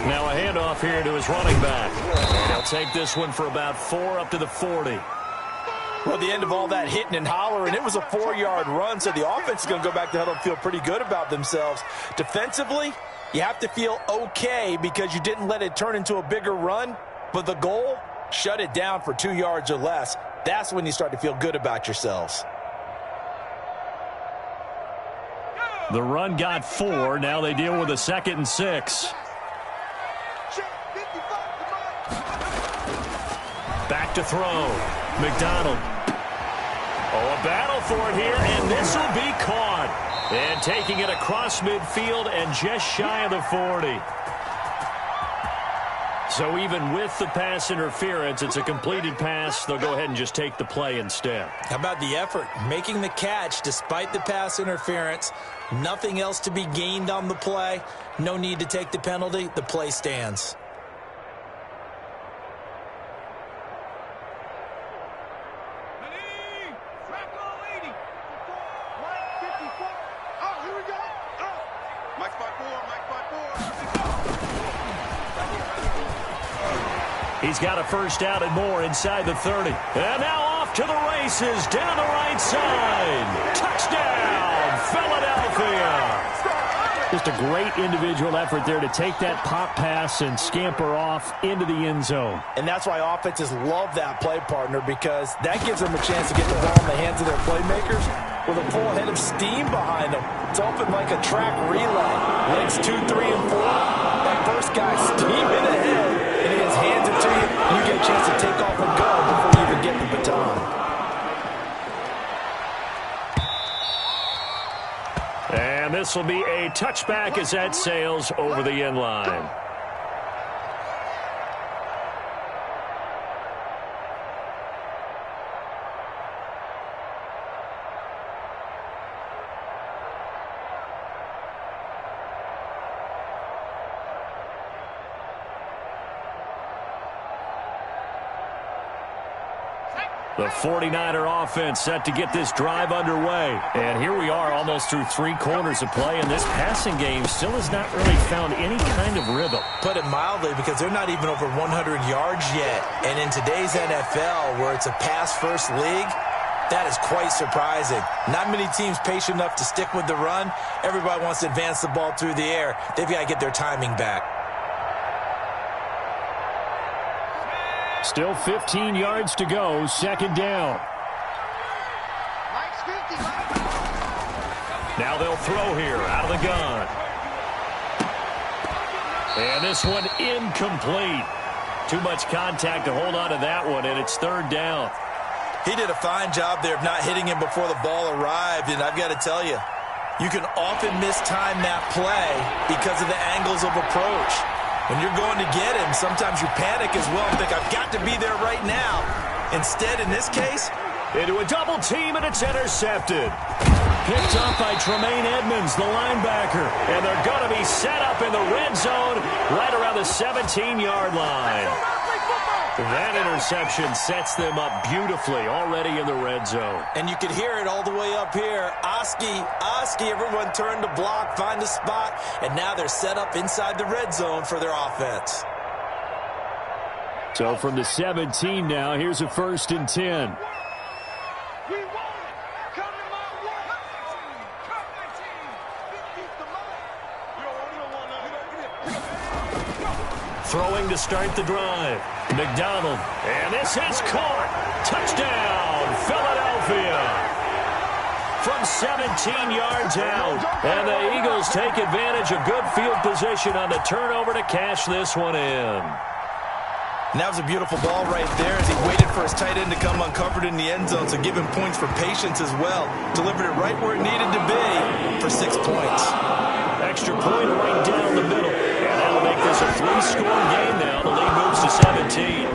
Now a handoff here to his running back. And he'll take this one for about 4 up to the 40. Well, the end of all that hitting and hollering, it was a 4-yard run, so the offense is going to go back to huddle and feel pretty good about themselves. Defensively, you have to feel okay because you didn't let it turn into a bigger run, but the goal, shut it down for 2 yards or less. That's when you start to feel good about yourselves. The run got 4. Now they deal with a 2nd and 6. Back to throw. McDonald. Oh, a battle for it here, and this will be caught. And taking it across midfield and just shy of the 40. So even with the pass interference, it's a completed pass. They'll go ahead and just take the play instead. How about the effort? Making the catch despite the pass interference. Nothing else to be gained on the play. No need to take the penalty. The play stands. He's got a first down and more inside the 30. And now off to the races down the right side. Touchdown, Philadelphia. Just a great individual effort there to take that pop pass and scamper off into the end zone. And that's why offenses love that play, partner, because that gives them a chance to get the ball in the hands of their playmakers with a full head of steam behind them. It's open like a track relay. Legs 2, 3, and 4. That first guy steaming ahead, and he just hands it to you, and you get a chance to take off and go before you even get the baton. And this will be a touchback as that sails over the end line. The 49er offense set to get this drive underway. And here we are almost through 3 quarters of play, and this passing game still has not really found any kind of rhythm. Put it mildly, because they're not even over 100 yards yet. And in today's NFL, where it's a pass-first league, that is quite surprising. Not many teams patient enough to stick with the run. Everybody wants to advance the ball through the air. They've got to get their timing back. Still 15 yards to go, second down. Now they'll throw here out of the gun. And this one incomplete. Too much contact to hold on to that one, and it's third down. He did a fine job there of not hitting him before the ball arrived, and I've got to tell you, you can often mistime that play because of the angles of approach. When you're going to get him, sometimes you panic as well and think, I've got to be there right now. Instead, in this case, into a double team, and it's intercepted. Picked up by Tremaine Edmonds, the linebacker. And they're going to be set up in the red zone right around the 17-yard line. That interception sets them up beautifully already in the red zone. And you can hear it all the way up here. Oski, everyone turned to block, find a spot, and now they're set up inside the red zone for their offense. So from the 17 now, here's a 1st and 10. Throwing to start the drive. McDonald. And this is caught. Touchdown, Philadelphia. From 17 yards out. And the Eagles take advantage of good field position on the turnover to cash this one in. And that was a beautiful ball right there as he waited for his tight end to come uncovered in the end zone, so give him points for patience as well. Delivered it right where it needed to be for 6 points. Extra point right down the middle. And that'll make this a 3-score game now. The lead moves to 17.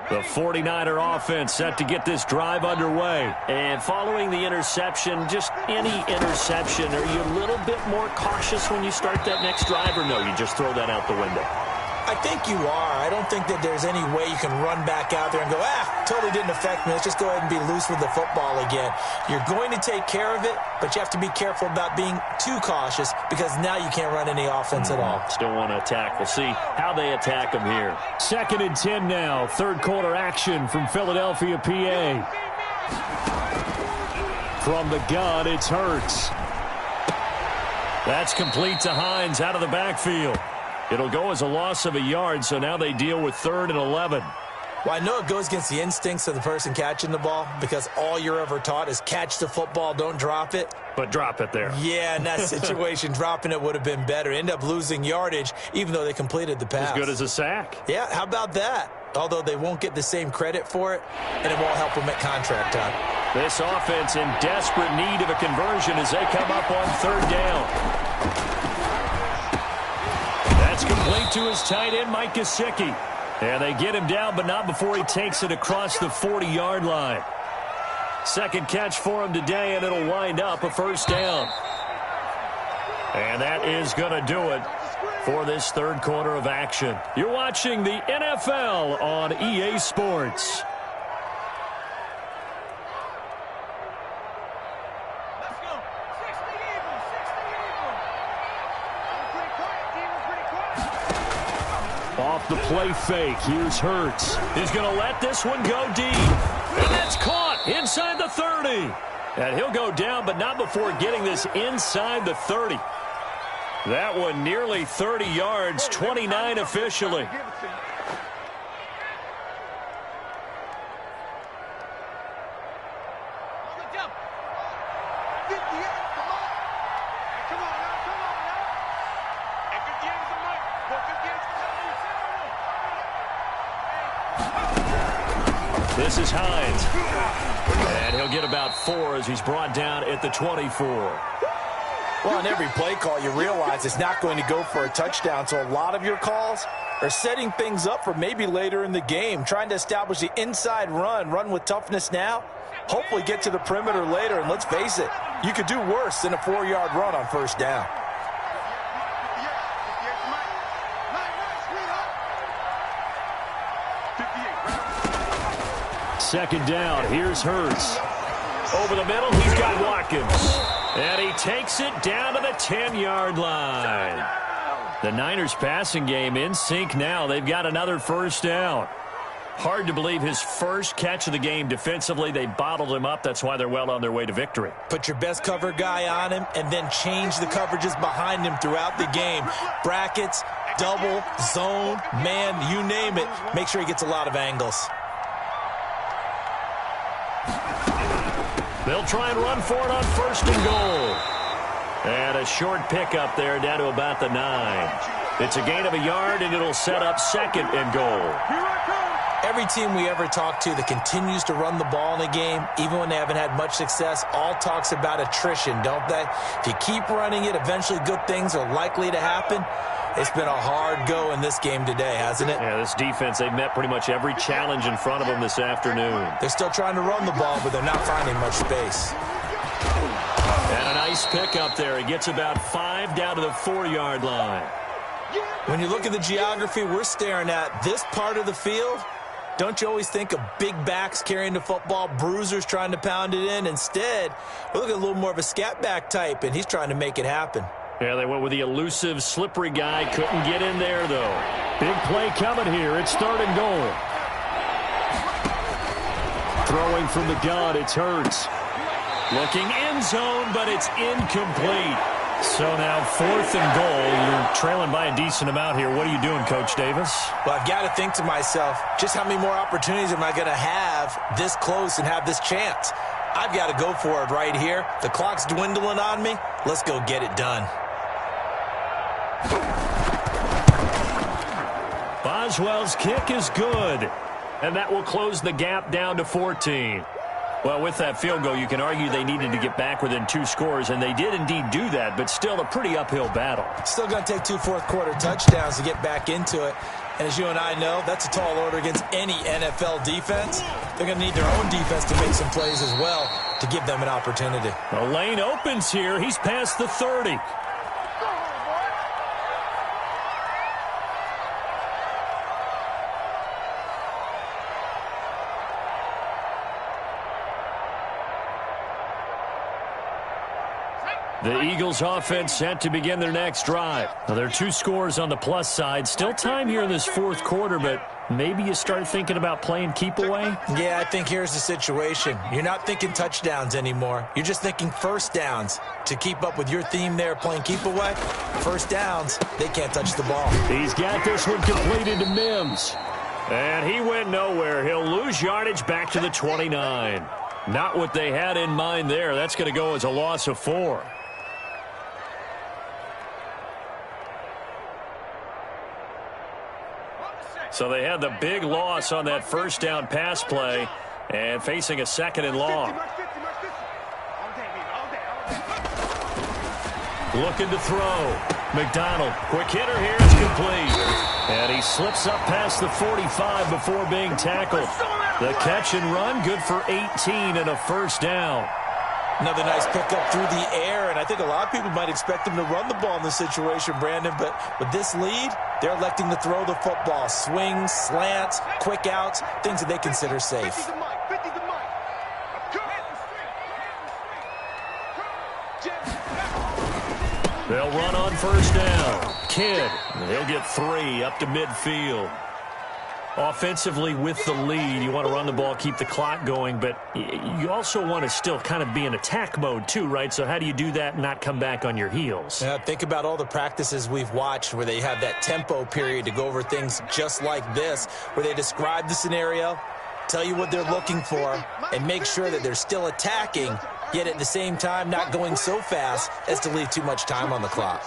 The 49er offense set to get this drive underway. And following the interception, just any interception, are you a little bit more cautious when you start that next drive, or no, you just throw that out the window? I think you are. I don't think that there's any way you can run back out there and go, totally didn't affect me. Let's just go ahead and be loose with the football again. You're going to take care of it, but you have to be careful about being too cautious because now you can't run any offense at all. Still want to attack. We'll see how they attack them here. 2nd and 10 now. Third quarter action from Philadelphia, PA. From the gun, it's Hurts. That's complete to Hines out of the backfield. It'll go as a loss of a yard, so now they deal with 3rd and 11. Well, I know it goes against the instincts of the person catching the ball because all you're ever taught is catch the football, don't drop it. But drop it there. Yeah, in that situation, dropping it would have been better. End up losing yardage, even though they completed the pass. As good as a sack. Yeah, how about that? Although they won't get the same credit for it, and it won't help them at contract time. This offense in desperate need of a conversion as they come up on third down. That's complete to his tight end, Mike Gesicki. And they get him down, but not before he takes it across the 40-yard line. Second catch for him today, and it'll wind up a first down. And that is going to do it for this third quarter of action. You're watching the NFL on EA Sports. Off the play fake, here's Hurts. He's going to let this one go deep. And that's caught inside the 30. And he'll go down, but not before getting this inside the 30. That one nearly 30 yards, 29 officially. This is Hines. And he'll get about 4 as he's brought down at the 24. Well, on every play call, you realize it's not going to go for a touchdown, so a lot of your calls are setting things up for maybe later in the game, trying to establish the inside run with toughness now, hopefully get to the perimeter later, and let's face it, you could do worse than a 4-yard run on first down. Second down, here's Hurts. Over the middle, he's got Watkins. And he takes it down to the 10-yard line. The Niners passing game in sync now. They've got another first down. Hard to believe his first catch of the game defensively. They bottled him up. That's why they're well on their way to victory. Put your best cover guy on him and then change the coverages behind him throughout the game. Brackets, double, zone, man, you name it. Make sure he gets a lot of angles. They'll try and run for it on first and goal. And a short pickup there down to about the 9. It's a gain of a yard, and it'll set up second and goal. Every team we ever talk to that continues to run the ball in a game, even when they haven't had much success, all talks about attrition, don't they? If you keep running it, eventually good things are likely to happen. It's been a hard go in this game today, hasn't it? Yeah, this defense, they've met pretty much every challenge in front of them this afternoon. They're still trying to run the ball, but they're not finding much space. And a nice pickup there. He gets about 5 down to the 4-yard line. When you look at the geography we're staring at, this part of the field, don't you always think of big backs carrying the football, bruisers trying to pound it in? Instead, we look at a little more of a scat back type, and he's trying to make it happen. Yeah, they went with the elusive, slippery guy. Couldn't get in there, though. Big play coming here. It's third and goal. Throwing from the gun, it's Hurts. Looking end zone, but it's incomplete. So now fourth and goal. You're trailing by a decent amount here. What are you doing, Coach Davis? Well, I've got to think to myself, just how many more opportunities am I going to have this close and have this chance? I've got to go for it right here. The clock's dwindling on me. Let's go get it done. Boswell's kick is good, and that will close the gap down to 14. Well, with that field goal, you can argue they needed to get back within 2 scores, and they did indeed do that, but still a pretty uphill battle. Still going to take 2 fourth-quarter touchdowns to get back into it. And as you and I know, that's a tall order against any NFL defense. They're going to need their own defense to make some plays as well to give them an opportunity. The lane opens here. He's past the 30. The Eagles offense set to begin their next drive. Now, there are 2 scores on the plus side. Still time here in this fourth quarter, but maybe you start thinking about playing keep away? Yeah, I think here's the situation. You're not thinking touchdowns anymore. You're just thinking first downs. To keep up with your theme there, playing keep away, first downs, they can't touch the ball. He's got this one completed to Mims. And he went nowhere. He'll lose yardage back to the 29. Not what they had in mind there. That's going to go as a loss of 4. So they had the big loss on that first down pass play and facing a second and long. Looking to throw. McDonald, quick hitter here, is complete. And he slips up past the 45 before being tackled. The catch and run, good for 18 and a first down. Another nice pickup through the air, and I think a lot of people might expect him to run the ball in this situation, Brandon, but with this lead, they're electing to throw the football. Swings, slants, quick outs, things that they consider safe. They'll run on first down. Kidd, he'll get 3 up to midfield. Offensively with the lead, you want to run the ball, keep the clock going, but you also want to still kind of be in attack mode too, right? So how do you do that and not come back on your heels? Think about all the practices we've watched where they have that tempo period to go over things just like this, where they describe the scenario, tell you what they're looking for, and make sure that they're still attacking, yet at the same time not going so fast as to leave too much time on the clock.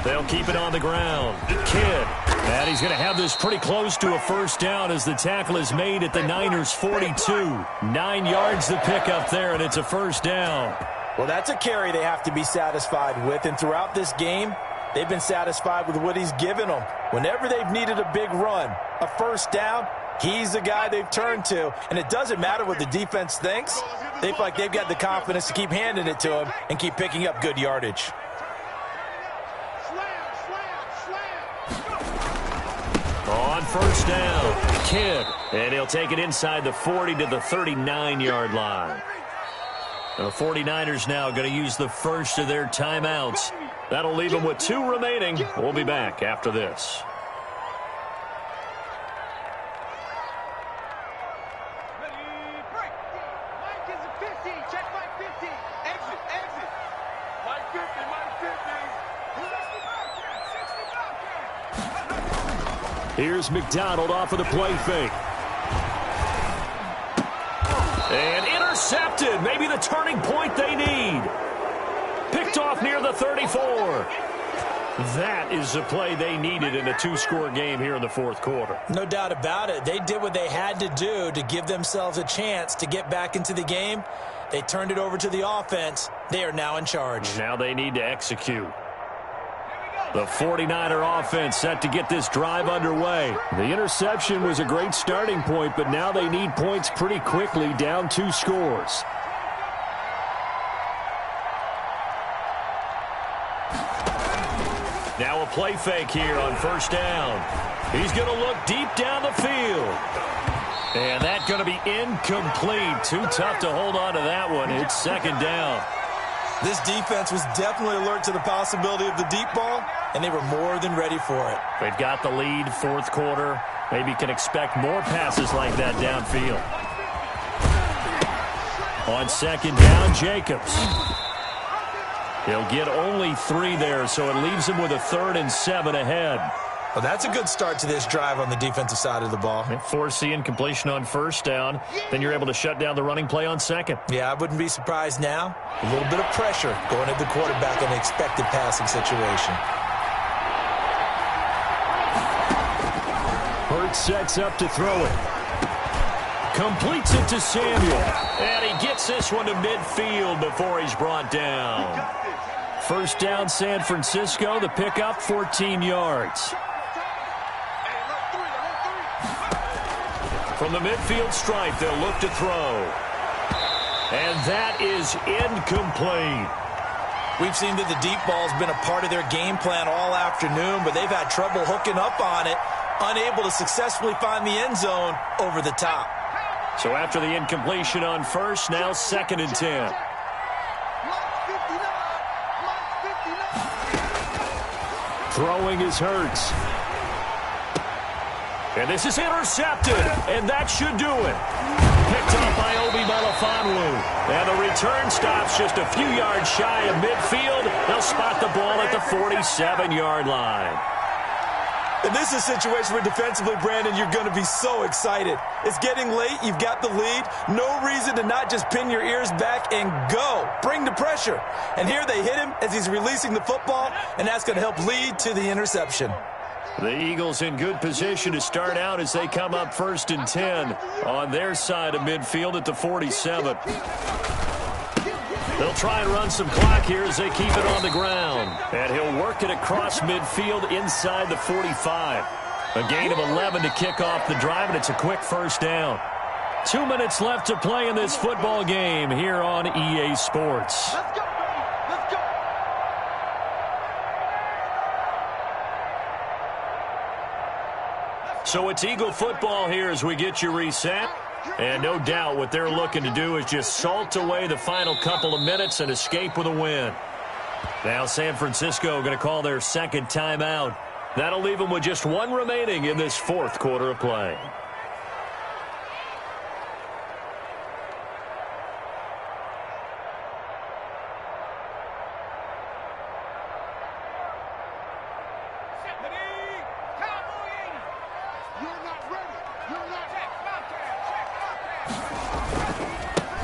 They'll keep it on the ground. Kidd. And he's going to have this pretty close to a first down as the tackle is made at the Niners' 42. 9 yards to pick up there, and it's a first down. Well, that's a carry they have to be satisfied with, and throughout this game, they've been satisfied with what he's given them. Whenever they've needed a big run, a first down, he's the guy they've turned to, and it doesn't matter what the defense thinks. They feel like they've got the confidence to keep handing it to him and keep picking up good yardage. On first down, Kidd. And he'll take it inside the 40 to the 39-yard line. And the 49ers now going to use the first of their timeouts. That'll leave them with 2 remaining. We'll be back after this. Here's McDonald off of the play fake. And intercepted. Maybe the turning point they need. Picked off near the 34. That is the play they needed in a 2-score game here in the fourth quarter. No doubt about it. They did what they had to do to give themselves a chance to get back into the game. They turned it over to the offense. They are now in charge. Now they need to execute. The 49er offense set to get this drive underway. The interception was a great starting point, but now they need points pretty quickly, down 2 scores. Now a play fake here on first down. He's going to look deep down the field. And that's going to be incomplete. Too tough to hold on to that one. It's second down. This defense was definitely alert to the possibility of the deep ball, and they were more than ready for it. They've got the lead, fourth quarter. Maybe can expect more passes like that downfield. On second down, Jacobs. He'll get only 3 there, so it leaves him with a 3rd and 7 ahead. Well, that's a good start to this drive on the defensive side of the ball. Force the incompletion on first down. Then you're able to shut down the running play on second. Yeah, I wouldn't be surprised now. A little bit of pressure going at the quarterback in an expected passing situation. Hurts sets up to throw it. Completes it to Samuel. And he gets this one to midfield before he's brought down. First down, San Francisco. The pickup, 14 yards. From the midfield stripe, they'll look to throw. And that is incomplete. We've seen that the deep ball's been a part of their game plan all afternoon, but they've had trouble hooking up on it, unable to successfully find the end zone over the top. So after the incompletion on first, now 2nd and 10. Throwing is Hurts. And this is intercepted, and that should do it. picked up by Obi Melifonwu. And the return stops just a few yards shy of midfield. They'll spot the ball at the 47-yard line. And this is a situation where defensively, Brandon, you're going to be so excited. It's getting late. You've got the lead. No reason to not just pin your ears back and go. Bring the pressure. And here they hit him as he's releasing the football, and that's going to help lead to the interception. The Eagles in good position to start out as they come up 1st and 10 on their side of midfield at the 47. They'll try and run some clock here as they keep it on the ground. And he'll work it across midfield inside the 45. A gain of 11 to kick off the drive, and it's a quick first down. 2 minutes left to play in this football game here on EA Sports. Let's go, baby. Let's go. So it's Eagle football here as we get you reset. And no doubt what they're looking to do is just salt away the final couple of minutes and escape with a win. Now San Francisco going to call their second timeout. That'll leave them with just one remaining in this 4th quarter of play.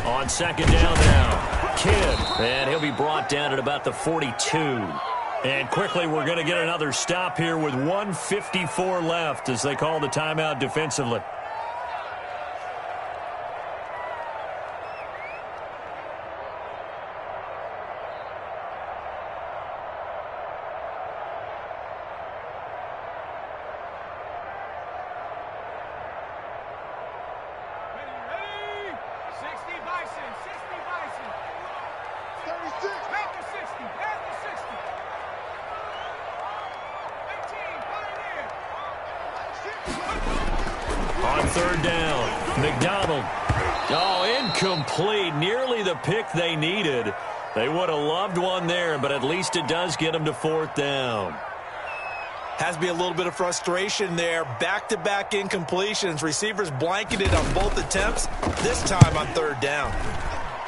On second down now, Kidd, and he'll be brought down at about the 42. And quickly we're going to get another stop here with 1:54 left as they call the timeout defensively. Third down, McDonald. Oh, incomplete. Nearly the pick they needed. They would have loved one there, but at least it does get them to 4th down. Has to be a little bit of frustration there. Back-to-back incompletions. Receivers blanketed on both attempts, this time on 3rd down.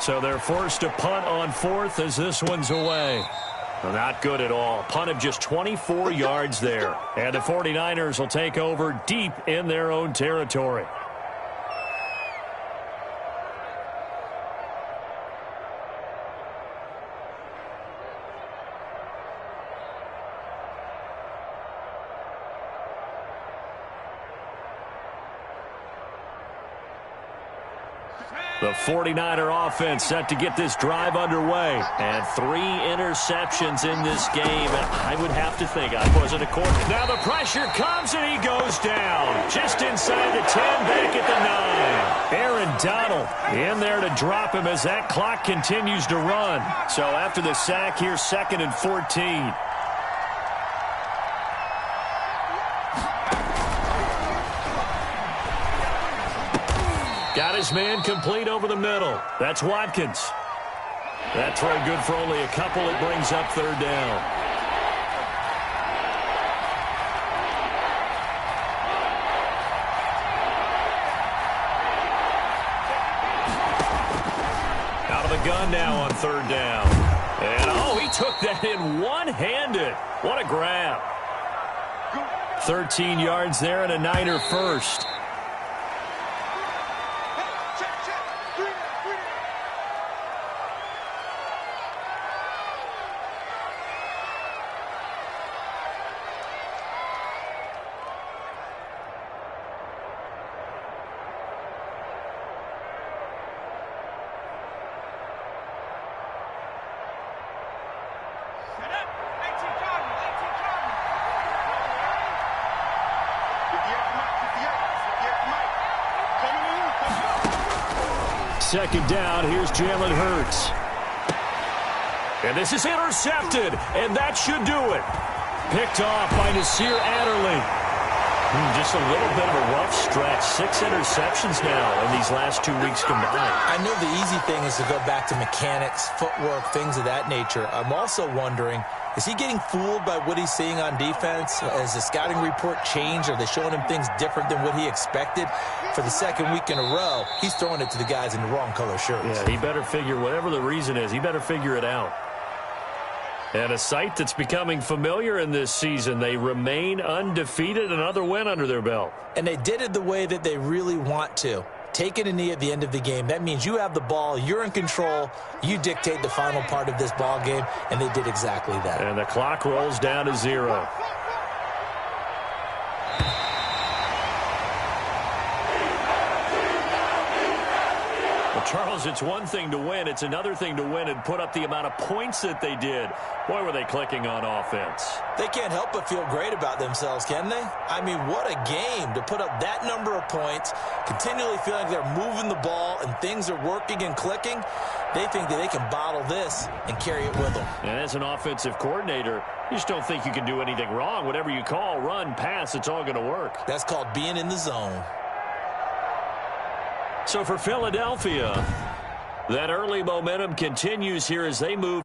So they're forced to punt on 4th as this one's away. Well, not good at all. Punt of just 24 yards there. And the 49ers will take over deep in their own territory. The 49er offense set to get this drive underway. And 3 interceptions in this game. I would have to think I wasn't a quarterback. Now the pressure comes and he goes down. Just inside the 10, back at the 9. Aaron Donald in there to drop him as that clock continues to run. So after the sack, here's 2nd and 14. Got his man complete over the middle. That's Watkins. That throw good for only a couple. It brings up 3rd down. Out of the gun now on 3rd down. And, oh, he took that in one-handed. What a grab. 13 yards there and a Niner first. Second down, here's Jalen Hurts. And this is intercepted, and that should do it. Picked off by Nasir Adderley. Just a little bit of a rough stretch. 6 interceptions now in these last 2 weeks combined. I know the easy thing is to go back to mechanics, footwork, things of that nature. I'm also wondering, is he getting fooled by what he's seeing on defense? Has the scouting report changed? Are they showing him things different than what he expected? For the second week in a row, he's throwing it to the guys in the wrong color shirts. Yeah, he better figure, whatever the reason is, he better figure it out. And a sight that's becoming familiar in this season. They remain undefeated, another win under their belt. And they did it the way that they really want to. Taking a knee at the end of the game. That means you have the ball, you're in control, you dictate the final part of this ball game, and they did exactly that. And the clock rolls down to 0. Charles, it's one thing to win. It's another thing to win and put up the amount of points that they did. Boy, were they clicking on offense. They can't help but feel great about themselves, can they? I mean, what a game to put up that number of points, continually feeling like they're moving the ball and things are working and clicking. They think that they can bottle this and carry it with them. And as an offensive coordinator, you just don't think you can do anything wrong. Whatever you call, run, pass, it's all going to work. That's called being in the zone. So for Philadelphia, that early momentum continues here as they move.